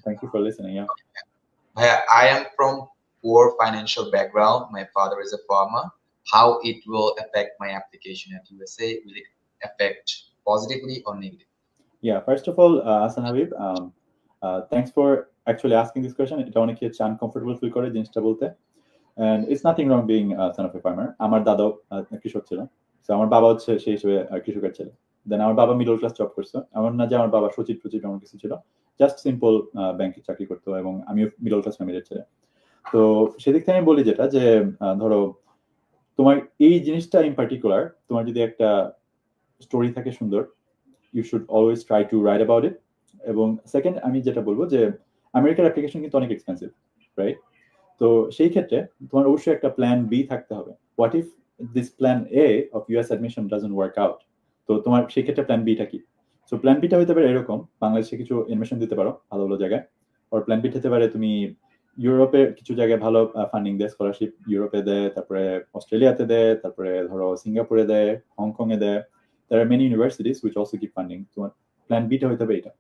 Thank you for listening. Yeah. I am from poor financial background. My father is a farmer. How it will affect my application at USA? Will it affect positively or negatively? Yeah. First of all, Hassan Habib, thanks for actually asking this question. এটা অনেকে uncomfortable feel করে জিনিসটা বলতে, and it's nothing wrong being a son of a farmer. আমার দাদাও কৃষক ছিল, so আমার বাবা হচ্ছে সেই হিসেবে কৃষকের ছেলে। দেন আমার বাবা মিডল ক্লাস জব করছে, এমন না যে আমার বাবা সচিব টচিব এমন কিছু ছিল, জাস্ট সিম্পল ব্যাংকে চাকরি করতো, এবং আমিও মিডল ক্লাস ফ্যামিলির ছেলে। তো সেদিক থেকে আমি বলি যেটা, যে ধরো তোমার এই জিনিসটা ইন পার্টিকুলার, তোমার যদি একটা স্টোরি থাকে সুন্দর, you should always try to write about it. এবং সেকেন্ড, আমি যেটা বলবো যে আমেরিকার অ্যাপ্লিকেশন কিন্তু অনেক এক্সপেন্সিভ, রাইট? তো সেই ক্ষেত্রে তোমার অবশ্যই একটা প্ল্যান বি থাকতে হবে। What if this plan A of US admission doesn't work out? তো তোমার সেই ক্ষেত্রে প্ল্যান বিটা কি? সো প্ল্যান বিটা হতে পারে এরকম, বাংলাদেশে কিছু এডমিশন দিতে পারো ভালো ভালো জায়গায়। আর প্ল্যান বিটা হতে পারে তুমি ইউরোপে কিছু জায়গায় ভালো ফান্ডিং দেয়, স্কলারশিপ ইউরোপে দেয়, তারপরে অস্ট্রেলিয়াতে দেয়, তারপরে ধরো সিঙ্গাপুরে দেয়, হংকং এ দেয়। There are many universities which also give funding. তোমার প্ল্যান বিটা হতে হবে এটা।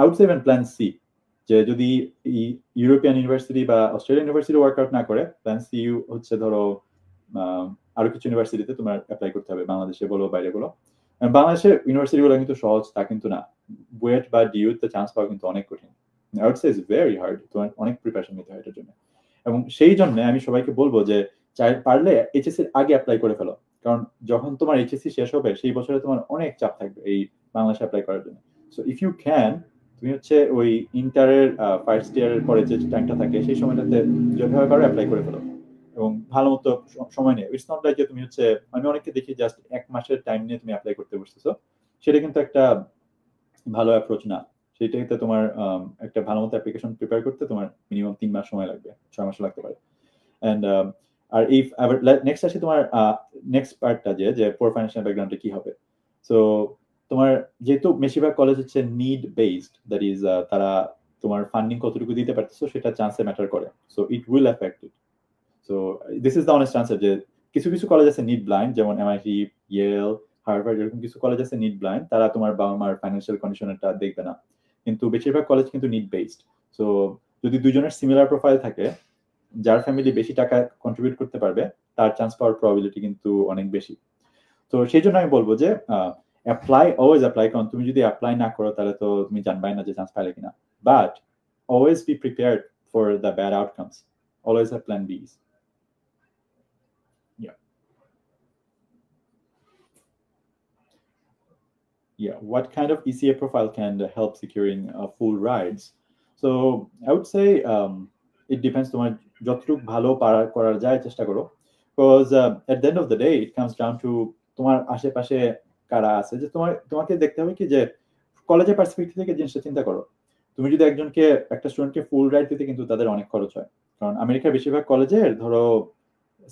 I would say even plan C, যে যদি ইউরোপিয়ান ইউনিভার্সিটি বা অস্ট্রেলিয়ান ইউনিভার্সিটি ওয়ার্কআউট না করে, প্ল্যান সি হচ্ছে ধরো আরো কিছু ইউনিভার্সিটিতে তোমার অ্যাপ্লাই করতে হবে, বাংলাদেশে বলো বাইরে বলো। বাংলাদেশের ইউনিভার্সিটিগুলো কিন্তু সহজ তা কিন্তু না, বুয়েট বা ডিইউতে চান্স পাওয়া কিন্তু অনেক কঠিন। I would say it's very hard, তোমার অনেক প্রিপারেশন নিতে হয় এটার জন্য। এবং সেই জন্য আমি সবাইকে বলবো যে পারলে এইচএসসির আগে অ্যাপ্লাই করে ফেলো, কারণ যখন তোমার এইচএসসি শেষ হবে সেই বছরে তোমার অনেক চাপ থাকবে এই বাংলাদেশে অ্যাপ্লাই করার জন্য। সো ইফ ইউ ক্যান, তুমি হচ্ছে ওই ইন্টারের ফার্স্ট ইয়ারের পরে যে টাইমটা থাকে সেই সময়টাতে যেভাবে পারো অ্যাপ্লাই করে ফেলো, এবং ভালো মতো সময় নিয়ে। ইটস নট লাইক যে তুমি হচ্ছে, আমি অনেককে দেখি জাস্ট 1 মাসের টাইম নিয়ে তুমি অ্যাপ্লাই করতে বসতেছো, সেটা কিন্তু একটা ভালো অ্যাপ্রোচ না। সেটাতে তোমার একটা ভালো মতো অ্যাপ্লিকেশন প্রিপেয়ার করতে তোমার মিনিমাম 3 মাস সময় লাগবে, 6 মাস লাগতে পারে। এন্ড আর ইফ নেক্সট আসে তোমার নেক্সট পার্টটা, যে পোর ফাইন্যান্সিয়াল ব্যাকগ্রাউন্ডে কি হবে। সো তোমার যেহেতু বেশিরভাগ কলেজ হচ্ছে নিড বেসড, দ্যাট ইজ তারা তোমার ফান্ডিং কতটুকু দিতে পারতেছো সেটা চান্সে ম্যাটার করে। So it will effect it. So this is the honest answer, যে কিছু কিছু কলেজ আছে নিড ব্লাইন্ড, যেমন এমআইটি, ইয়েল, হার্ভার্ড, এরকম কিছু কলেজ আছে নিড ব্লাইন্ড, তারা তোমার বাবা মার ফাইন্যান্সিয়াল কন্ডিশনটা দেখবে না। কিন্তু বেশিরভাগ কলেজ কিন্তু নিড বেসড। সো যদি দুজনের সিমিলার প্রোফাইল থাকে, যার ফ্যামিলি বেশি টাকা কন্ট্রিবিউট করতে পারবে তার চান্স পাওয়ার প্রবাবিলিটি কিন্তু অনেক বেশি। তো সেই জন্য আমি বলবো যে অ্যাপ্লাই, অলওয়েজ অ্যাপ্লাই, কারণ তুমি যদি অ্যাপ্লাই না করো তাহলে তো তুমি জানবাই না যে চান্স পাইলে কিনা। But always be prepared for the bad outcomes, always have plan বিস। Yeah, what kind of ECA profile can help securing full rides? So I would say it depends, তোমার যতটুকু ভালো করার যায় চেষ্টা করো, because at the end of the day it comes down to তোমার আশেপাশে কারা আছে। যে তোমাকে দেখতে হবে কি, যে কলেজের পার্সপেক্টিভ থেকে জিনিসটা চিন্তা করো। তুমি যদি একটা স্টুডেন্টকে ফুল রাইড দিতে, কিন্তু তাদের অনেক খরচ হয়, কারণ আমেরিকার বেশিরভাগ কলেজের ধরো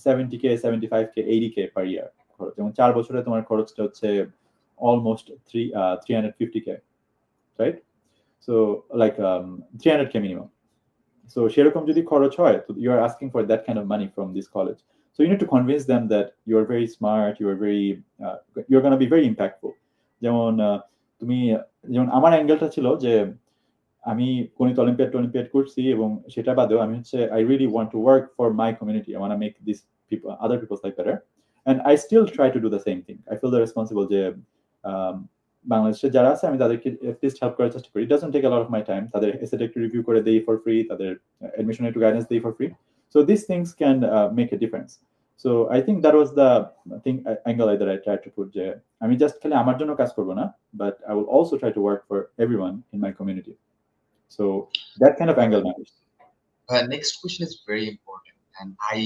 70K, 75K, 80K পার ইয়ার খরচ, এবং 4 বছরে তোমার খরচটা হচ্ছে almost 350K, right? So like 300K minimum. So সেরকম যদি খরচ হয়, তো you are asking for that kind of money from this college. So you need to convince them that you are very smart, you're going to be very impactful. যেমন আমার অ্যাঙ্গেলটা ছিল যে আমি গণিত অলিম্পিয়াড করছি, এবং সেটা বাদেও আমি হচ্ছে I really want to work for my community. I want to make these people, other people's life better, and I still try to do the same thing. I feel the responsible যে বাংলাদেশে যারা আছে আমি তাদেরকে at least help করার চেষ্টা করি। It doesn't take a lot of my time. তাদের এসএটি একটু রিভিউ করে দেই ফর ফ্রি, তাদের অ্যাডমিশন একটু গাইডেন্স দেই for free. So these things can make a difference. So I think that was the angle that I tried to put, যে আমি just খালি আমার জন্য কাজ করব না, but I will also try to work for everyone in my community. So that kind of angle matters. Next question is very important, and I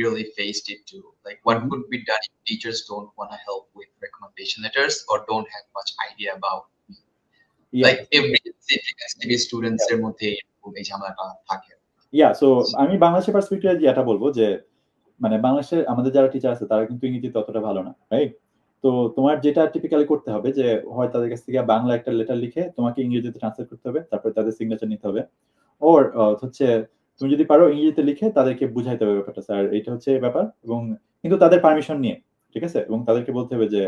really faced it too. Like, what could be done if teachers don't want to help with recommendation letters or don't have much idea about like every city students এর মধ্যে এই ঝামেলাটা থাকে? Yeah, so আমি বাংলাদেশের পার্সপেক্টিভে যেটা বলবো, যে মানে বাংলাদেশের আমাদের যারা টিচার আছে তারা কিন্তু ইংরেজিতে অতটা ভালো না, রাইট? তো তোমার যেটা টিপিক্যালি করতে হবে যে হয় তাদের কাছ থেকে বাংলা একটা লেটার লিখে তোমাকে ইংরেজিতে ট্রান্সলেট করতে হবে, তারপর তাদের সিগনেচার নিতে হবে, ওর হচ্ছে তুমি যদি পারো ইংরেজিতে লিখে তাদেরকে বুঝাইতে হবে ব্যাপারটা, স্যার এটা হচ্ছে ব্যাপার, এবং কিন্তু তাদের পারমিশন নিয়ে, ঠিক আছে? এবং তাদেরকে বলতে হবে যে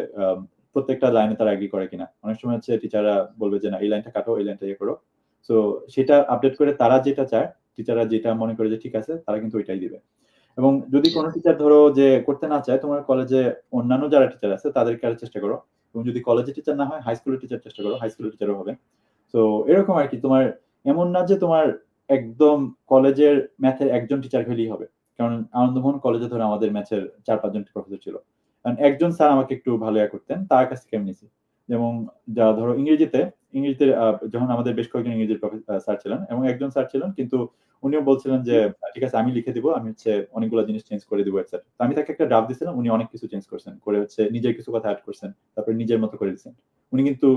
প্রত্যেকটা লাইনে তারা এগ্রি করে কিনা। অনেক সময় হচ্ছে টিচাররা বলবে যে না এই লাইনটা কাটো, এই লাইনটা ইয়ে করো, সো সেটা আপডেট করে তারা যেটা চায়, টিচাররা যেটা মনে করে যে ঠিক আছে তারা কিন্তু ওইটাই দিবে। এবং যদি কোনো টিচার ধরো যে করতে না চায়, তোমার কলেজে অন্যান্য যারা টিচার আছে তাদেরকে আর চেষ্টা করো, এবং যদি কলেজে টিচার না হয় হাই স্কুলের টিচার চেষ্টা করো, হাই স্কুলের টিচারও হবে। তো এরকম আর কি, তোমার এমন না যে তোমার একদম কলেজের ম্যাথের একজন টিচার হলেই হবে, কারণ আনন্দমোহন কলেজে ধরো আমাদের ম্যাথের 4-5 জন প্রফেসর ছিল, কারণ একজন স্যার আমাকে একটু ভালো করতেন, তার কাছ থেকে আমি নিয়েছি। যেমন যা ধরো ইংরেজিতে যখন আমাদের বেশ কয়েকজন ইংরেজির স্যার ছিলেন, এবং একজন স্যার ছিলেন কিন্তু উনিও বলছিলেন যে ঠিক আছে আমি লিখে দিব, আমি হচ্ছে অনেকগুলো জিনিস চেঞ্জ করে দিব এটসেট্রা। তো আমি তাকে একটা ড্রাফট দিয়েছিলাম, উনি অনেক কিছু চেঞ্জ করছেন, করে হচ্ছে নিজের কিছু কথা অ্যাড করছেন, তারপরে নিজের মতো করে দিচ্ছেন। উনি কিন্তু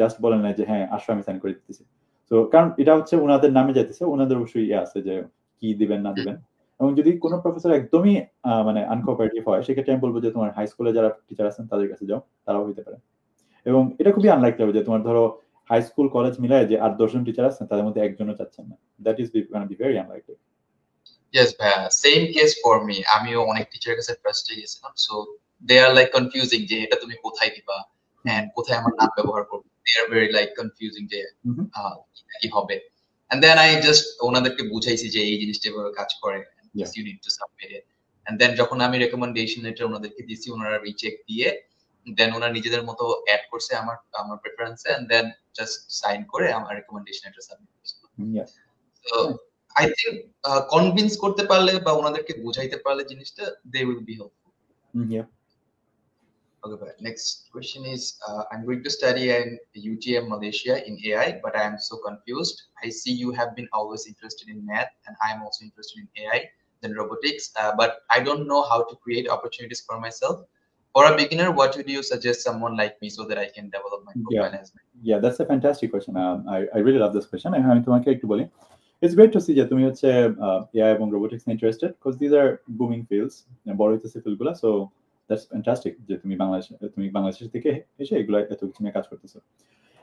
জাস্ট বলেন না যে হ্যাঁ আসো আমি সাইন করে দিতেছি। তো কারণ এটা হচ্ছে ওনাদের নামে যাইতেছে, ওনাদের অবশ্যই আছে যে কি দিবেন না দিবেন। এবং যদি কোনো প্রফেসর একদমই মানে আনকোঅপারেটিভ হয়, সেক্ষেত্রে আমি বলবো যে তোমার হাই স্কুলে যারা টিচার আছেন তাদের কাছে যাও, তারাও হইতে পারে। এবং এটা খুবই আনলাইকলি হবে যে তোমার ধরো হাই স্কুল কলেজ মিলায় যে 8-10 জন টিচার আছেন তাদের মধ্যে একজনও চাচ্ছেন না, that is gonna be very unlikely. Yes, same case for me. আমিও অনেক টিচারের কাছে ট্রাস্টে গেছিলাম, so they are like confusing যে এটা তুমি কোথায় দিবা এন্ড কোথায় আমার নাম ব্যবহার করব, দে আর ভেরি লাইক কনফিউজিং যে কি হবে। এন্ড দেন আই জাস্ট ওনাদেরকে বুঝাইছি যে এই জিনিসটা এভাবে কাজ করে, you need to submit it. And then যখন আমি রেকমেন্ডেশন লেটার ওনাদেরকে দিয়েছি, ওনারা রিচেক দিয়ে দেন ওনারা নিজেদের মতো অ্যাড করছে আমার প্রেফারেন্সে, এন্ড দেন জাস্ট সাইন করে আমার রেকমেন্ডেশন লেটার সাবমিট করছে। তো I think convince করতে পারলে বা ওনাদেরকে বুঝাইতে পারলে জিনিসটা, they will be helpful. Yeah. Okay, but next question is, I'm going to study in UTM Malaysia in AI, but I am so confused. I see you have been always interested in math, and I am also interested in AI, then robotics, but I don't know how to create opportunities for myself. For a beginner, what would you suggest someone like me so that I can develop my profile as well? Yeah, that's a fantastic question. I really love this question. আমি তোমাকে একটু বলি, it's great to see যে তুমি হচ্ছে AI এবং robotics interested, because these are booming fields, বড় হইতেছে ফিল্ডগুলো, so that's fantastic যে তুমি বাংলাদেশ থেকে এসে এগুলো এত কিছু নিয়ে কাজ করতেছো।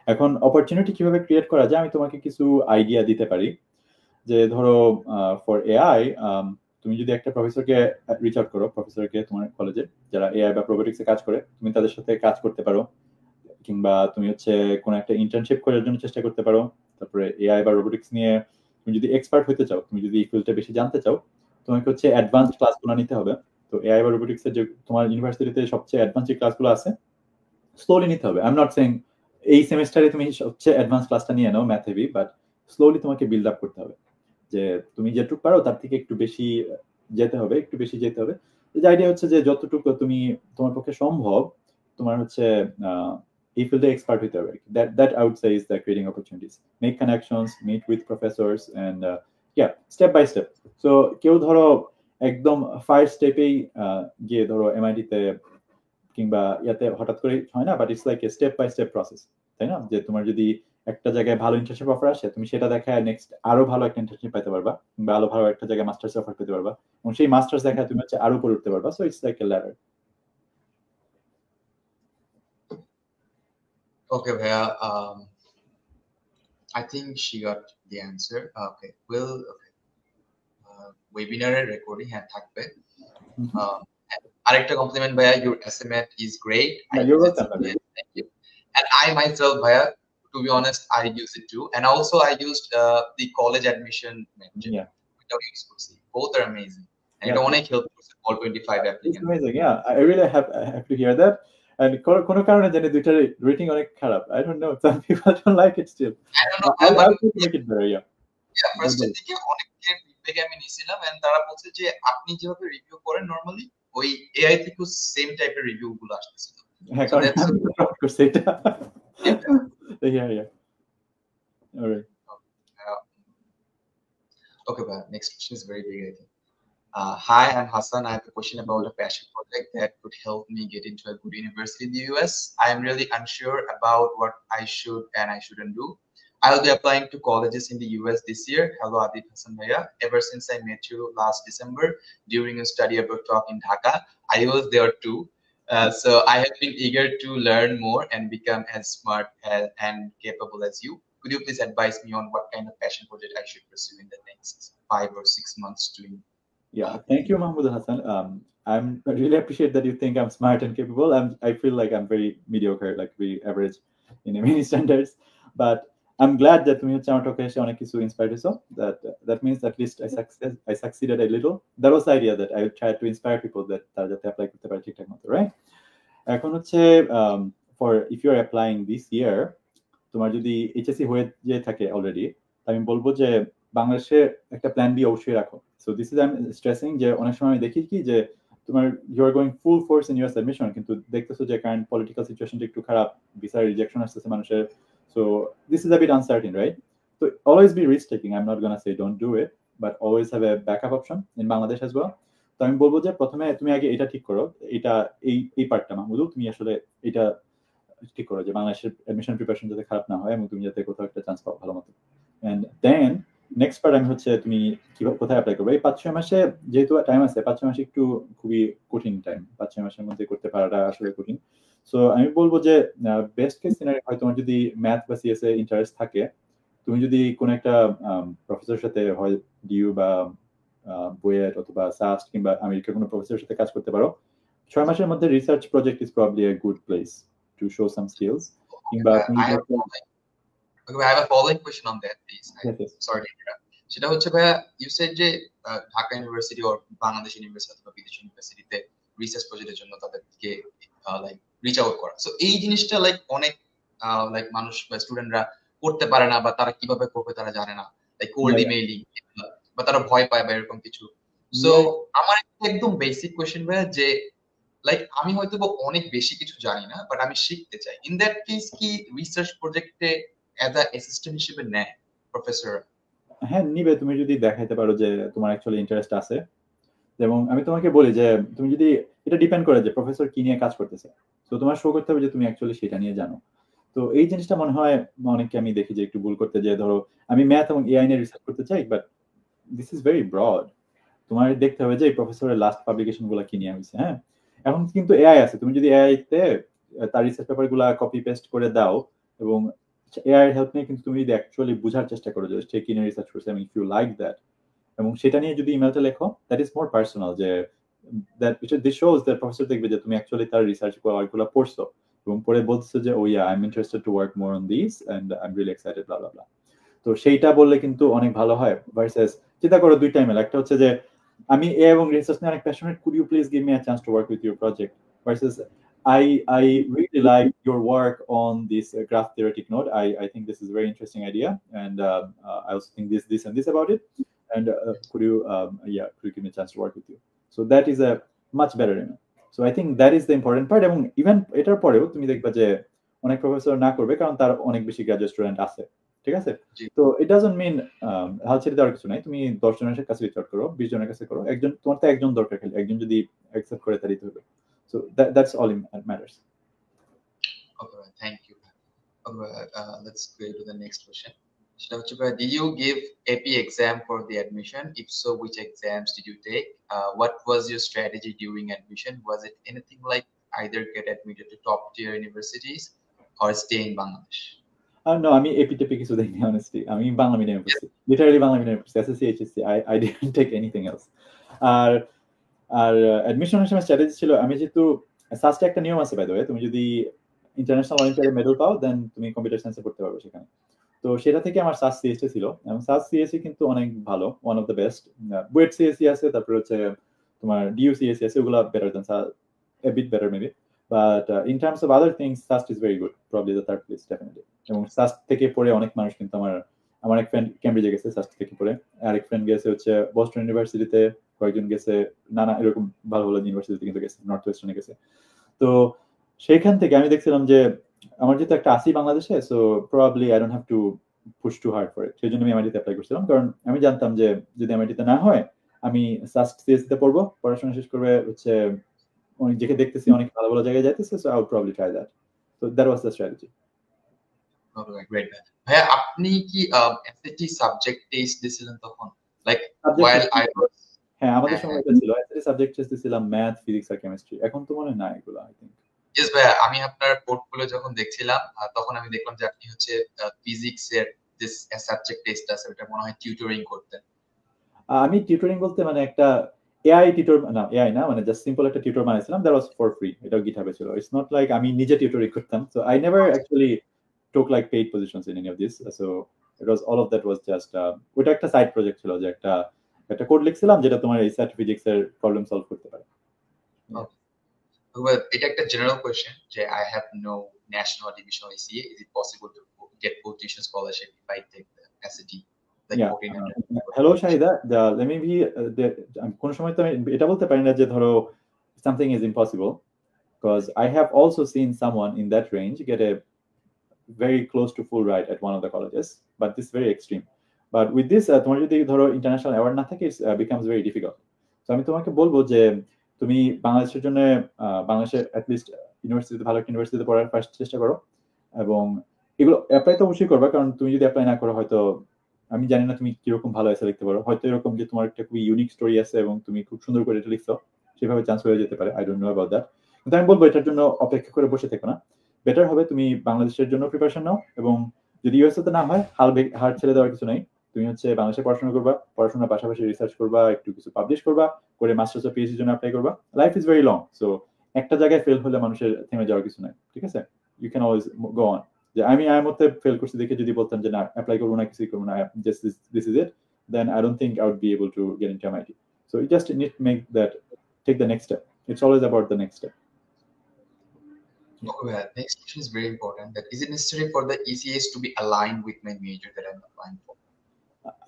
এখন অপরচুনিটি কিভাবে ক্রিয়েট করা যায়, আমি তোমাকে কিছু আইডিয়া দিতে পারি। যে ধরো ফর AI, তুমি যদি একটা প্রফেসরকে রিচ আউট করো, প্রফেসরকে তোমার কলেজে যারা AI বা রোবোটিক্সে কাজ করে, তুমি তাদের সাথে কাজ করতে পারো, কিংবা তুমি হচ্ছে কোনো একটা ইন্টার্নশিপ করার জন্য চেষ্টা করতে পারো। তারপরে AI বা রোবোটিক্স নিয়ে তুমি যদি এক্সপার্ট হতে চাও, তুমি যদি এই ফিল্ডটা বেশি জানতে চাও, তোমাকে হচ্ছে অ্যাডভান্সড ক্লাসগুলো নিতে হবে। তো AI বা রোবোটিক্সের যে তোমার ইউনিভার্সিটিতে সবচেয়ে অ্যাডভান্স যে ক্লাসগুলো আছে, স্লোলি নিতে হবে। আই এম নট সেইং এই সেমিস্টারে তুমি সবচেয়ে অ্যাডভান্স ক্লাসটা নিয়ে নাও ম্যাথ হেভি, বাট স্লোলি তোমাকে বিল্ড আপ করতে হবে, যে তুমি যেটুকু পারো তার থেকে একটু বেশি যেতে হবে। যে আইডিয়া হচ্ছে যে যতটুকু তুমি তোমার পক্ষে সম্ভব, তোমার হচ্ছে এই ফিল্ডে এক্সপার্ট হতে হবে। That I would say is the creating opportunities, make connections, meet with professors, and step by step. So কেউ ধরো একদম ফার্স্ট স্টেপেই গিয়ে ধরো MIT-তে কিংবা ইয়াতে হঠাৎ করে হয় না, but it's like a step by step process, তাই না? যে তোমার যদি একটা জায়গায় ভালো ইন্টার্নশিপ অফার আসে, তুমি সেটা দেখায় নেক্সট আরো ভালো একটা ইন্টার্নশিপ পেতে পারবা, কিংবা আরো ভালো একটা জায়গায় মাস্টার্স অফার পেতে পারবা, এবং সেই মাস্টার্স দেখায় তুমি হচ্ছে আরো উপরে উঠতে পারবা। So it's like A ladder. Okay, Bhaiya. I think she got the answer. Okay, webinar recording হ্যাঁ থাকবে। আরেকটা compliment, Bhaiya, your estimate is great. You're welcome. Thank you. And I myself, Bhaiya, to be honest, I use it too. And also I used the college admission manager. Yeah. Both are amazing. And it only helped all 25 applicants. It's amazing. Yeah, I really have to hear that. And কোনো কারণে জানি দুইটার rating অনেক খারাপ। I don't know, some people don't like it still. I don't know. I'll have to make it better. Yeah, first দিকে অনেকের feedback আমি নিছিলাম, এন্ড তারা বলছে যে আপনি যেভাবে রিভিউ করেন নরমালি, ওই AI থেকেও সেম টাইপের রিভিউ গুলো আসতেছিল। হ্যাঁ, কারণ আমি ড্রপ করছি এটা। Yeah. All right. Okay, but next question is very big, I think. Hi, I'm Hassan. I have a question about a passion project that could help me get into a good university in the US. I am really unsure about what I should and I shouldn't do. I'll be applying to colleges in the US this year. Hello, Adib Hassan Bhaiya. Ever since I met you last December during a study abroad talk in Dhaka, I was there too. So I have been eager to learn more and become as smart and capable as you. Could you please advise me on what kind of passion project I should pursue in the next 5 or 6 months doing? Yeah, thank you, Mahmoud Hassan. I really appreciate that you think I'm smart and capable. I feel like I'm very mediocre, like very average in many standards. But I'm glad that তুমি হচ্ছে আমার টকে এসে অনেক কিছু inspired হইছো। That means at least I succeeded a little. That was the idea that I would try to inspire people that তারা যাতে apply করতে পারে ঠিকঠাক মতো, right? এখন হচ্ছে for if you are applying this year, তোমার যদি এইচএসসি হয়ে যে থাকে অলরেডি, আমি বলবো যে বাংলাদেশে একটা প্ল্যান বি অবশ্যই রাখো। So this is I am stressing যে অনেক সময় আমি দেখি কি যে তোমার you are going full force in your submission, কিন্তু দেখতেছো যে কারেন্ট পলিটিক্যাল সিচুয়েশনটা একটু খারাপ, ভিসা রিজেকশন আসতেছে মানুষের। So this is a bit uncertain, right? So always be risk taking. I'm not gonna say don't do it, but always have a backup option in Bangladesh as well. তো আমি বলবো যে প্রথমে তুমি আগে এটা ঠিক করো, এটা এই পার্টটা মাহমুদুল তুমি আসলে এটা ঠিক করো যে বাংলাদেশের অ্যাডমিশন প্রিপারেশন যাতে খারাপ না হয় এবং তুমি যাতে কোথাও একটা চান্স পাও ভালো মতো। এন্ড দেন নেক্সট পার্ট আমি হচ্ছে তুমি কিভাবে কোথায় অ্যাপ্লাই করবে। এই 5-6 মাসে যেহেতু টাইম আছে, 5-6 মাসে একটু খুবই কঠিন টাইম, 5-6 মাসের মধ্যে করতে পারাটা আসলে কঠিন। সো আমি বলবো যে বেস্ট কেস সিনারি হয় তোমার যদি ম্যাথ বা সিএস এ ইন্টারেস্ট থাকে, তুমি যদি কোনো একটা প্রফেসরের সাথে হয় ডিইউ বা বুয়েট অথবা সাস্ট কিংবা আমেরিকার কোনো প্রফেসরের সাথে কাজ করতে পারো। 6 মাসের মধ্যে research project is probably a good place to show some skills. কিংবা I have a following question on that, please. Yes. Sorry to interrupt. সেটা হচ্ছে ভাইয়া, you said যে Dhaka university or Bangladesh university অথবা বিদেশি ইউনিভার্সিটিতে রিসার্চ প্রজেক্টের জন্য তাদেরকে লাইক রিচ আউট করা। সো এই জিনিসটা লাইক অনেক লাইক মানুষ বা স্টুডেন্টরা করতে পারে না, বা তারা কিভাবে করবে তারা জানে না, লাইক কোল্ড ইমেইলিং বা তারা ভয় পায় বা এরকম কিছু। সো আমার একদম বেসিক কোশ্চেন ভাইয়া যে লাইক আমি হয়তো অনেক বেশি কিছু জানি না, বাট আমি শিখতে চাই। ইন দ্যাট কেস কি রিসার্চ প্রজেক্টে অ্যাজ আ অ্যাসিস্ট্যান্ট হিসেবে নেয় প্রফেসর? হ্যাঁ নিবে, তুমি যদি দেখাইতে পারো যে তোমার অ্যাকচুয়ালি ইন্টারেস্ট আছে। যেমন আমি তোমাকে বলি যে তুমি যদি এটা ডিপেন্ড করে যে প্রফেসর কি নিয়ে কাজ করতেছে, তো তোমার শো করতে হবে যে তুমি অ্যাকচুয়ালি সেটা নিয়ে জানো। তো এই জিনিসটা মনে হয় অনেককে আমি দেখি যে একটু ভুল করতে, যে ধরো আমি ম্যাথ এবং এআই নিয়ে রিসার্চ করতে চাই, but this is very broad. তোমার দেখতে হবে যে এই প্রফেসরের লাস্ট পাবলিকেশন গুলা কি নিয়ে হয়েছে। হ্যাঁ, এখন কিন্তু এআই আছে, তুমি যদি এআই তে তার রিসার্চ পেপার গুলা কপি পেস্ট করে দাও এবং এআই এর হেল্প নিয়ে কিন্তু তুমি যদি অ্যাকচুয়ালি বোঝার চেষ্টা করো যে সে কি নিয়ে রিসার্চ করছে, এবং ইফ ইউ লাইক দ্যাট এবং সেটা নিয়ে যদি ইমেলটা লেখো, দ্যাট ইজ মোর পার্সোনাল, যে that this shows that professor দেখবে যে তুমি অ্যাকচুয়ালি তার রিসার্চ ওয়ার্কগুলো পড়ছো এবং পরে বলছো যে oh yeah I am interested to work more on this and I am really excited blah blah blah. তো সেইটা বললে কিন্তু অনেক ভালো হয়। ভার্সেস চিন্তা করো দুইটা ইমেল, একটা হচ্ছে যে আমি এ এবং রিসার্চ নিয়ে অনেক passionate, could you please give me a chance to work with your project, versus I really like your work on this graph theoretic node. I think this is a very interesting idea, and I also think this and this about it. And could you give me a chance to work with you? So that is a much better email. So I think that is the important part. এবং even এটার পরেও তুমি দেখবা যে অনেক professor না করবে কারণ তার অনেক বেশি গ্রাজুয়েট স্টুডেন্ট আছে, ঠিক আছে? তো ইট ডাজন্ট মিন হাল ছেড়ে দেওয়ার কিছু নাই। তুমি 10 জনের কাছে রিচ আউট করো, 20 জনের কাছে করো, একজন তোমার তো একজন দরকার, খালি একজন যদি অ্যাকসেপ্ট করে তারই তো হবে। So that's all that matters. Okay, thank you. Let's go to the next question. Did you give AP exam for the admission? If so, which exams did you take? What was your strategy during admission? Was it anything like either get admitted to top tier universities or stay in Bangladesh? No, আমি এপিটিপি কিছু দেইনি, honestly. আমি বাংলা মিডিয়ামে পড়ছি, literally Bangla মিডিয়ামে পড়ছি, SSC HSC. I didn't take anything else. আর অ্যাডমিশনের সময় স্ট্র্যাটেজি ছিল, আমি যেহেতু সাস্টে একটা নিয়ম আছে বাই দ্য ওয়ে, তুমি যদি ইন্টারন্যাশনাল অলিম্পিয়াডে মেডেল পাও দেন তুমি কম্পিউটার সায়েন্সে পড়তে পারবে সেখানে। তো সেটা থেকে আমার সাস সিএসসি ছিল, এবং সাস সিএসসি কিন্তু অনেক ভালো, one of the best. BUET CSC আছে, তারপরে হচ্ছে তোমার ডিইউ সিএসসি আছে, ওগুলো better than SUST, a bit better maybe, but in terms of other things SUST is very good, probably the third place definitely. এবং সাস্ট থেকে পড়ে অনেক মানুষ কিন্তু আমার এক ফ্রেন্ড ক্যামব্রিজে গেছে সাস্ট থেকে পড়ে, আরেক ফ্রেন্ড গেছে হচ্ছে বস্টন ইউনিভার্সিটিতে, কয়েকজন গেছে নানা এরকম ভালো ভালো ইউনিভার্সিটিতে কিন্তু গেছে, নর্থ ওয়েস্টার্নে গেছে। তো সেইখান থেকে আমি দেখছিলাম যে আমার যেহেতু একটা আসি বাংলাদেশে, so probably I don't have to push too hard for it, সেই জন্য আমি এমআইটিতে অ্যাপ্লাই করছিলাম। কারণ আমি জানতাম যে যদি এমআইটিতে না হয় আমি সাস্ট সিএসসিতে পড়বো, পড়াশোনা শেষ করবে হচ্ছে অনেক জায়গায় দেখতেছি অনেক ভালো ভালো জায়গায় যাইতেছে, so I would probably try that. So that was the strategy. Great. ভাইয়া আপনি কি এসএটি সাবজেক্ট টেস্ট দিছিলেন তখন? Like Subject while test I was হ্যাঁ আমাদের হ্যাঁ, সময় এটা ছিল এসএসসি সাবজেক্ট টেস্ট দিছিলাম ম্যাথ ফিজিক্স আর কেমিস্ট্রি এখন তো মনে হয় না এগুলো আই থিংক ইয়েস ভাইয়া, আমি আপনার পোর্টফোলিও যখন দেখছিলাম তখন আমি দেখলাম যে আপনি হচ্ছে ফিজিক্স এর যে সাবজেক্ট টেস্ট আছে ওটা মনে হয় টিউটরিং করতেন। আমি টিউটরিং বলতে মানে একটা এআই টিউটর না এআই না মানে জাস্ট সিম্পল একটা টিউটর বানাইছিলাম দ্যাট ওয়াজ ফর ফ্রি এটাও গিটহাবে ছিল ইটস নট লাইক আমি নিজে টিউটরিং করতাম so I never actually took like paid positions in any of this so it was all of that was just ওটা একটা সাইড প্রজেক্ট ছিল যে একটা কোড লিখছিলাম যেটা তোমার এই স্ট্যাট ফিজিক্স এর প্রবলেম সলভ করতে পারে এটা একটা জেনারেল কোয়েশ্চেন যে I have no national division ACA, is it possible to get both tuition scholarship if I take the SAT? Hello Shahida let me be কোন সময় তো আমি এটা বলতে পারি না যে ধরো something is impossible because I have also seen someone in that range get a very close to full ride at one of the colleges but this is very extreme but with this তোমার যদি ধরো international award না থাকে it becomes very difficult so আমি তোমাকে বলবো যে তুমি বাংলাদেশের জন্য বাংলাদেশে অ্যাটলিস্ট ইউনিভার্সিটিতে ভালো একটা ইউনিভার্সিটিতে পড়ার ফার্স্ট চেষ্টা করো এবং এগুলো অ্যাপ্লাই তো অবশ্যই করবা কারণ তুমি যদি অ্যাপ্লাই না করো হয়তো আমি জানি না তুমি কিরকম ভালো এসে লিখতে পারো হয়তো এরকম যে তোমার একটা খুবই ইউনিক স্টোরি আছে এবং তুমি খুব সুন্দর করে এটা লিখছো সেভাবে চান্স হয়ে যেতে পারে I don't know about that কিন্তু আমি বলবো এটার জন্য অপেক্ষা করে বসে থেকো না বেটার হবে তুমি বাংলাদেশের জন্য প্রিপারেশন নাও এবং যদি ইউএসএ তে না হয় হার ছেড়ে দেওয়ার কিছু নেই তুমি হচ্ছে বাংলাদেশে পড়াশোনা করবা পড়াশোনার পাশাপাশি রিসার্চ করবা একটু কিছু পাবলিশ করবা করে মাস্টার্স ও পিএইচডি জন্য অ্যাপ্লাই করবা life is very long so একটা জায়গায় ফেল হলে মানুষের থেমে যাওয়ার কিছু নাই ঠিক আছে you can always go on যে আমি আমার মধ্যে ফেল করছি দেখে যদি বলতাম যে না অ্যাপ্লাই করবো না কিছুই করবো না just this is it then I don't think I would be able to get into MIT so you just need to take the next step it's always about the next step. Okay, next question is very important. That is it necessary for the ECAs to be aligned with my major that I'm applying for?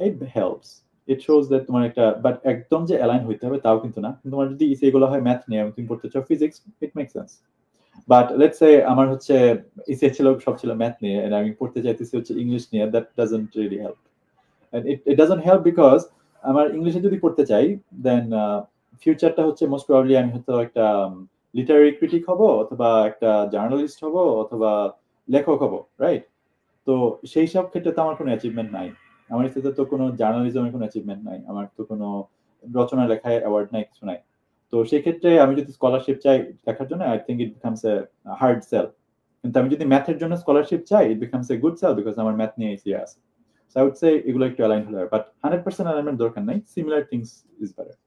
It helps. It shows that তোমার একটা but একদম যে align হইতে হবে তাও কিন্তু না তোমার যদি ইসিএ গুলো হয় ম্যাথ নিয়ে তুমি পড়তে চাও physics it makes sense but let's say আমার হচ্ছে ইসিএ ছিল সব ছিল ম্যাথ নিয়ে এন্ড আমি পড়তে চাইতেছি হচ্ছে ইংলিশ নিয়ে that doesn't really help and it doesn't help because আমার ইংলিশে যদি পড়তে চাই দেন ফিউচারটা হচ্ছে মোস্ট প্রবাবলি আমি হয়তো একটা লিটারারি ক্রিটিক হব অথবা একটা জার্নালিস্ট হব অথবা লেখক হব রাইট তো সেই সব ক্ষেত্রে তো আমার কোনো অ্যাচিভমেন্ট নাই আমার ইসিতে তো কোনো জার্নালিজমের কোনো অ্যাচিভমেন্ট নাই আমার তো কোনো রচনা লেখায় অ্যাওয়ার্ড নাই কিছু নাই তো সেই ক্ষেত্রে আমি যদি স্কলারশিপ চাই লেখার জন্য I think it becomes a hard sell কিন্তু আমি যদি ম্যাথের জন্য স্কলারশিপ চাই it becomes a good sell because আমার ম্যাথ নিয়ে ইসি আছে সো আই উড সে এগুলো একটু অ্যালাইন হলে বাট 100% অ্যালাইনমেন্ট দরকার নাই similar things is better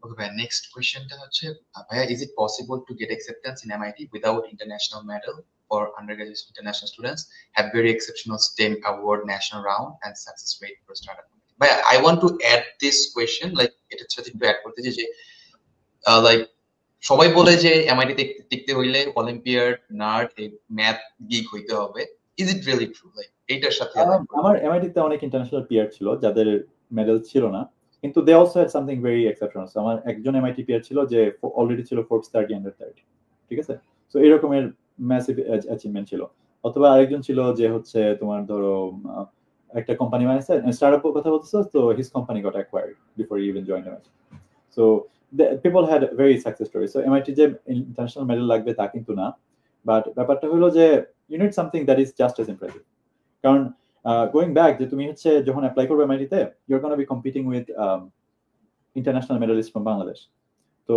Okay, ভাই next question টা হচ্ছে ভাইয়া is it possible to get acceptance in MIT without international medal for undergraduate international students have very exceptional STEM award national round and success rate for startup ভাইয়া I want to add this question like এটার সাথে একটু add করতে যে like সবাই বলে যে MIT তে টিকতে হইলে অলিম্পিয়াড নার্ড এই ম্যাথ গিক হইতে হবে is it really true like এইটার সাথে আমার MIT তে অনেক ইন্টারন্যাশনাল পিয়ার ছিল যাদের মেডেল ছিল না কিন্তু they also had something very exceptional so আমার একজন MIT পিয়ার ছিল যে অলরেডি ছিল Forbes 30 under 30 ঠিক আছে সো এরকমের ম্যাসিভ অ্যাচিভমেন্ট ছিল অথবা আরেকজন ছিল যে হচ্ছে তোমার ধরো একটা কোম্পানি বানাইছে স্টার্টআপ কথা বলতেছো তো his company got acquired before he even joined MIT so people had very success story so MIT যে ইন্টারন্যাশনাল মেডেল লাগবে তা কিন্তু না বাট ব্যাপারটা হলো যে you need something that is just as impressive কারণ going back যে তুমি হচ্ছে যখন অ্যাপ্লাই করবে MIT তে you're going to be competing with international medalists from Bangladesh so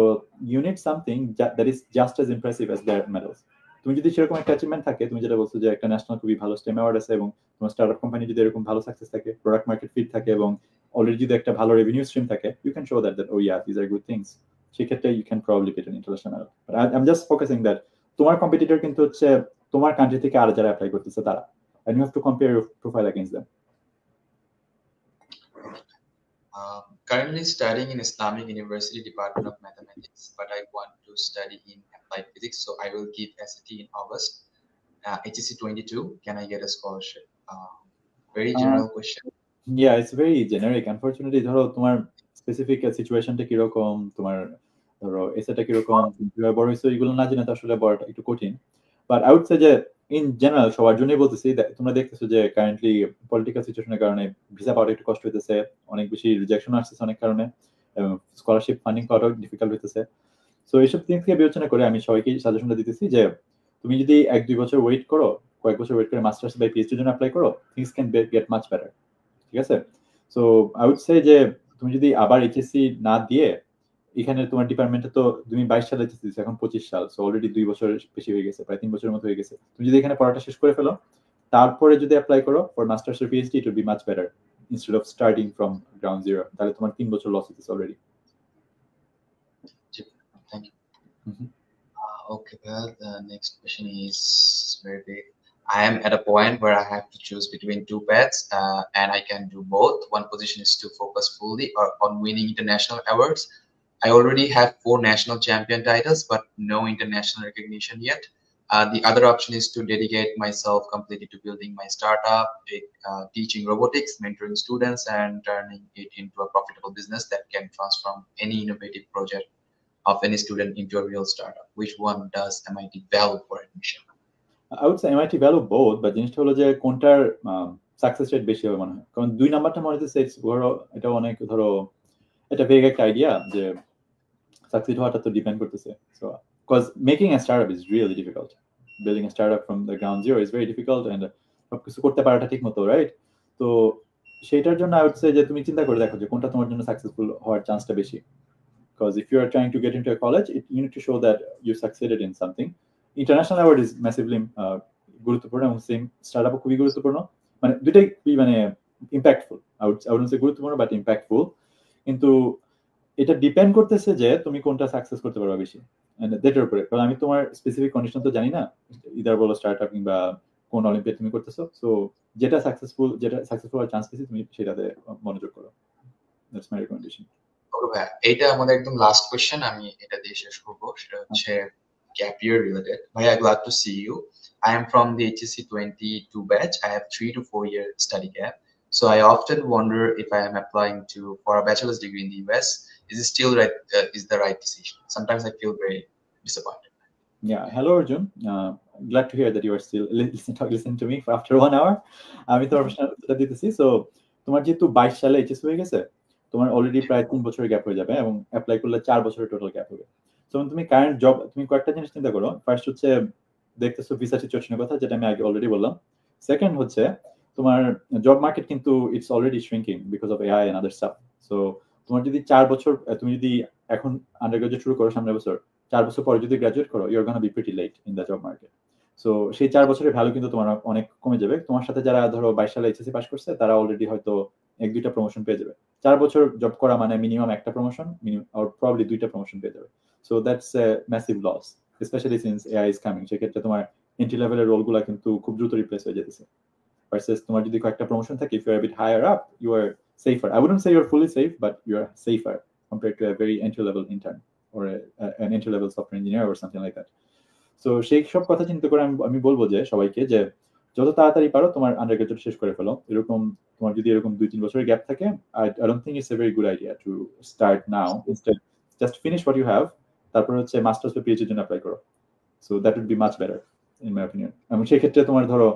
you need something that is just as impressive as their medals তুমি যদি সেরকম একটা অ্যাচিভমেন্ট থাকে তুমি যেটা বলছো যে একটা ন্যাশনাল খুবই ভালো স্টেম অ্যাওয়ার্ড আছে এবং তোমার স্টার্টআপ কোম্পানি যদি এরকম ভালো সাকসেস থাকে প্রোডাক্ট মার্কেট ফিট থাকে এবং অলরেডি যদি একটা ভালো রেভিনিউ স্ট্রিম থাকে you can show that oh yeah these are good things সেক্ষেত্রে you can probably get an international medal but I'm just focusing that তোমার কম্পিটিটর কিন্তু হচ্ছে তোমার কান্ট্রি থেকে আর যারা অ্যাপ্লাই করতেছে তারা and you have to compare your profile against them. Currently studying in Islamic University Department of Mathematics, but I want to study in applied physics, so I will give SAT in August. HSC 22, can I get a scholarship? Very general question. Yeah, it's very generic. Unfortunately, ধরো তোমার specific সিচুয়েশনটা কি রকম, তোমার ধরো এসএটা কি রকম, কিভাবে বড় হইছো এগুলো না জেনে তো আসলে বড়টা একটু কঠিন। বাট আই উড সে যে ইন জেনারেল সবার জন্যই বলতেছি তোমরা দেখতেছো যে কারেন্টলি পলিটিক্যাল সিচুয়েশনের কারণে ভিসা পাওয়াটা একটু কষ্ট হইতেছে, অনেক বেশি রিজেকশন আসতেছে অনেক কারণে, এবং স্কলারশিপ ফান্ডিং পাওয়াটাও ডিফিকাল্ট হইতেছে। সো এইসব দিক থেকে বিবেচনা করে আমি সবাইকে সাজেশনটা দিতেছি যে তুমি যদি 1-2 বছর ওয়েট করো কয়েক বছর ওয়েট করে মাস্টার্স বা পিএইচডির জন্য অ্যাপ্লাই করো, things can get much better. ঠিক আছে? সো আই উড সে যে তুমি যদি আবার এইচএসসি না দিয়ে, এখানে তোমার ডিপার্টমেন্টে তো তুমি 22 সালে এইচএসসি দিচ্ছ, এখন 25 সাল, সো অলরেডি 2 বছর বেশি হয়ে গেছে, প্রায় 3 বছরের মতো হয়ে গেছে। তুমি যদি এখানে পড়াটা শেষ করে ফেলো, তারপরে যদি অ্যাপ্লাই করো for masters or PhD, it will be much better instead of starting from ground zero. তাহলে তোমার 3 বছর লস হইতেছে already. Thank you. Okay, well, the next question is very big. I am at a point where I have to choose between two paths, and I can do both. One position is to focus fully on winning international awards. I already have 4 national champion titles, but no international recognition yet. The other option is to dedicate myself completely to building my startup, teaching robotics, mentoring students, and turning it into a profitable business that can transform any innovative project of any student into a real startup. Which one does MIT value for admission? I would say MIT value both, but জিনিসটা হলো যে কোনটার success rate বেশি হবে মনে হয়। কারণ 2 নাম্বারটা মনে হচ্ছে এটা অনেক ধরো এটা ভেগ একটা আইডিয়া যে সাকসিড হওয়াটা তো ডিপেন্ড করতেছে। So because making a startup is really difficult, building a startup from the ground zero is very difficult, and সবকিছু করতে পারাটা ঠিক মতো, রাইট? তো সেটার জন্য আই উড সে যে তুমি চিন্তা করে দেখো যে কোনটা তোমার জন্য সাকসেসফুল হওয়ার চান্সটা বেশি। Because if you are trying to get into a college, you need to show that you succeeded in something. International award is massively গুরুত্বপূর্ণ, এবং সেম স্টার্টআপও খুবই গুরুত্বপূর্ণ। মানে দুইটাই খুবই মানে ইম্প্যাক্টফুল। I wouldn't say গুরুত্বপূর্ণ, বাট ইম্প্যাক্টফুল। কিন্তু এটা ডিপেন্ড করতেছে যে তুমি কোনটা সাকসেস করতে পারবে বেশি, এটার উপরে। কারণ আমি তোমার স্পেসিফিক কন্ডিশন তো জানি না, ইদার বলো স্টার্টআপ কিংবা কোন অলিম্পিয়াড তুমি করতেছো। সো যেটা সাকসেসফুল হওয়ার চান্স বেশি, তুমি সেটাতে মনোযোগ করো। That's my recommendation. এটা আমাদের একদম লাস্ট কোশ্চেন, আমি এটা দিয়ে শেষ করব। সেটা হচ্ছে gap year related. Bhaiya, glad to see you. I am from the HSC 22 batch. I have 3 to 4 year study gap. So I often wonder if I am applying for a bachelor's degree in the US, is it still is the right decision? Sometimes I feel very disappointed. Yeah, hello Arjun. Glad to hear that you are still listening to me for after 1 hour. আমি তোমার প্রশ্নটা দিতেছি। So তোমার যেহেতু 22 সালে HS হয়ে গেছে, তোমার অলরেডি প্রায় 3 বছরের গ্যাপ হয়ে যাবে, এবং অ্যাপ্লাই করলে 4 বছরের টোটাল গ্যাপ হবে। সো তুমি কারেন্ট জব, তুমি কয়েকটা জিনিস চিন্তা করো। ফার্স্ট হচ্ছে দেখতেছো ভিসা সিচুয়েশনের কথা, যেটা আমি আগে অলরেডি বললাম। সেকেন্ড হচ্ছে তোমার জব মার্কেট কিন্তু it's already shrinking because of AI and other stuff. So তোমার যদি 4 বছর, তুমি যদি এখন আন্ডার গ্রাজুয়েট শুরু করো সামনের বছর, 4 বছর পরে যদি গ্রাজুয়েট করো, you are gonna be pretty late in the job market. So সেই 4 বছরের ভ্যালু কিন্তু তোমার অনেক কমে যাবে। তোমার সাথে যারা ধরো 22 সালে এইচএসসি পাস করছে, তারা অলরেডি হয়তো 1-2টা প্রমোশন পেয়ে যাবে। 4 বছর জব করা মানে মিনিমাম একটা প্রমোশন, অর প্রবাবলি 2টা প্রমোশন পেয়ে যাবে। So that's a massive loss, specially since AI is coming. সেক্ষেত্রে তোমার এন্ট্রি লেভেলের রোলগুলো কিন্তু খুব দ্রুত রিপ্লেস হয়ে যেতেছে। ভার্সেস তোমার যদি কয়েকটা প্রমোশন থাকে, if you are bit higher up, you are safer. I wouldn't say you're fully safe, but you're safer compared to a very entry-level intern or an entry-level software engineer or something like that. So সেই সব কথা চিন্তা করে আমি বলবো যে সবাইকে যে যত তাড়াতাড়ি পারো তোমার আন্ডার গ্রাজুয়েট শেষ করে ফেলো। এরকম তোমার যদি এরকম 2-3 বছরের গ্যাপ থাকে, I don't think it's a very good idea to start now. Instead, just finish what you have, তারপর হচ্ছে মাস্টার্স বা পিএইচডি জন্য অ্যাপ্লাই করো। So that would be much better in my opinion. এবং সেই ক্ষেত্রে তোমার ধরো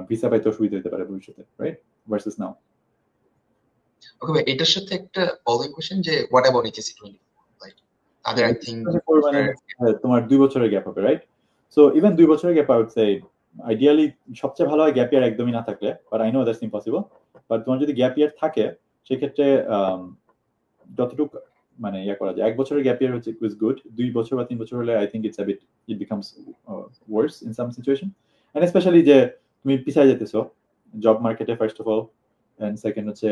ভিসা পাইতে অসুবিধা হতে পারে ভবিষ্যতে, রাইট? ভার্সেস নাও। ওকে ভাই, এটার সাথে একটা ফলোইং কোশ্চেন যে what about HSC 20? Like other I think তোমার 2 বছরের গ্যাপ হবে, রাইট? সো ইভেন 2 বছরের gap, I would say ideally সবচেয়ে ভালো হয় গ্যাপ ইয়ার একদমই না থাকলে, but I know that's impossible. But তোমার যদি গ্যাপ ইয়ার থাকে, সেক্ষেত্রে যতটুকু মানে করা যায়, 1 বছরের গ্যাপ ইয়ার হচ্ছে ইজ গুড। 2 বছর বা 3 বছর হলে I think it becomes worse in some situation, and specially যে তুমি পিছিয়ে যেতেছো জব মার্কেটে first of all, and second হচ্ছে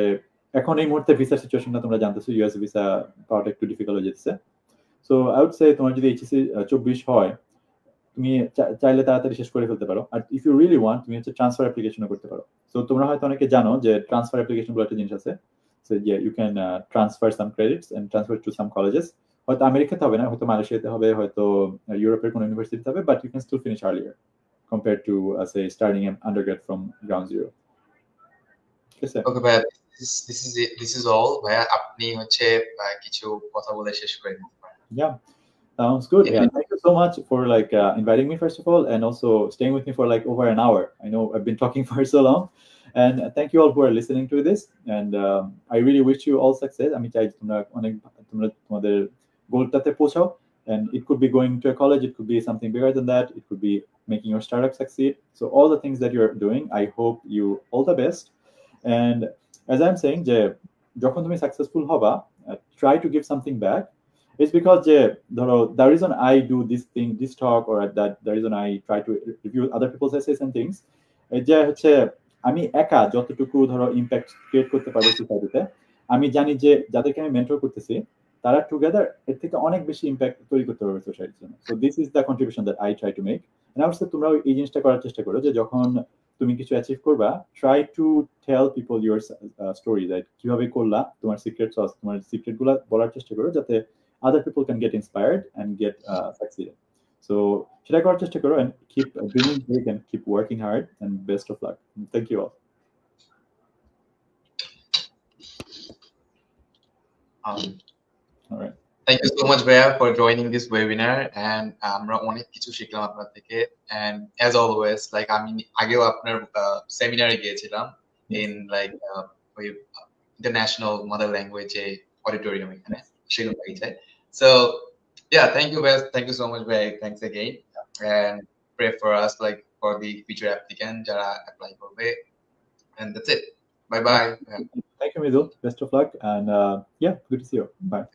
এখন এই মুহূর্তে ভিসার সিচুয়েশনটা তোমরা জানতেছো, ইউএস ভিসা পাওয়াটা একটু ডিফিকাল্ট হয়ে যেতেছে। সো আই উড সে তোমার যদি এইচএসসি 24 হয়, তুমি চাইলে তাড়াতাড়ি শেষ করে ফেলতে পারো। আর ইফ ইউ রিয়েলি ওয়ান্ট, তুমি হচ্ছে ট্রান্সফার অ্যাপ্লিকেশনও করতে পারো। সো তোমরা হয়তো অনেকে জানো যে ট্রান্সফার অ্যাপ্লিকেশন বলে একটা জিনিস আছে। So you can transfer some credits and transfer to some colleges. হয়তো আমেরিকাতে হবে না, হয়তো মালয়েশিয়াতে হবে, হয়তো ইউরোপের কোনো ইউনিভার্সিটিতে হবে, but you can still finish earlier compared to say starting an undergrad from ground zero. Okay ভাইয়া, this is all. ভাইয়া আপনি হচ্ছে কিছু কথা বলে শেষ করে দিতে পারেন। Yeah, sounds good. Yeah, thank you so much for like inviting me first of all, and also staying with me for like over an hour. I know I've been talking for so long, and thank you all who are listening to this. And I really wish you all success. আমি চাই তোমরা তোমাদের গোলটাতে পৌঁছাও, and it could be going to a college, it could be something bigger than that, it could be making your startup succeed. So all the things that you're doing, I hope you all the best. And as I'm saying, যে যখন তুমি successful হবা, try to give something back. It's because যে ধরো the reason I do this talk, or that the reason I try to review other people's essays and things, যে হচ্ছে আমি একা যতটুকু ধরো ইম্প্যাক্ট ক্রিয়েট করতে পারবো সোসাইটিতে, আমি জানি যে যাদেরকে আমি মেন্টর করতেছি তারা টুগেদার এর থেকে অনেক বেশি ইম্প্যাক্ট তৈরি করতে পারবে সোসাইটির জন্য। So this is the contribution that I try to make. And I তোমরা এই জিনিসটা করার চেষ্টা করো যে যখন তুমি কিছু অ্যাচিভ করবা, try to tell people your story, that কিভাবে করলা, তোমার সিক্রেট সস, তোমার সিক্রেট গুলা বলার চেষ্টা করো যাতে other people can get inspired and get succeeded. So সেটা করার চেষ্টা করো, and keep dreaming big and keep working hard, and best of luck. Thank you all. All right. Thank you so much, Bhaiya, for joining this webinar. And আমরা অনেক কিছু শিখলাম আপনার থেকে। And as always, like আমি আগেও আপনার সেমিনারে গিয়েছিলাম in like international mother language auditorium এখানে Sri Lanka. So yeah, thank you, Bhaiya. Thank you so much, Bhaiya. Thanks again, and pray for us, like for the future applicant jara apply korbe. And that's it. Bye bye. Thank you, Midul. Best of luck, and yeah, good to see you. Bye.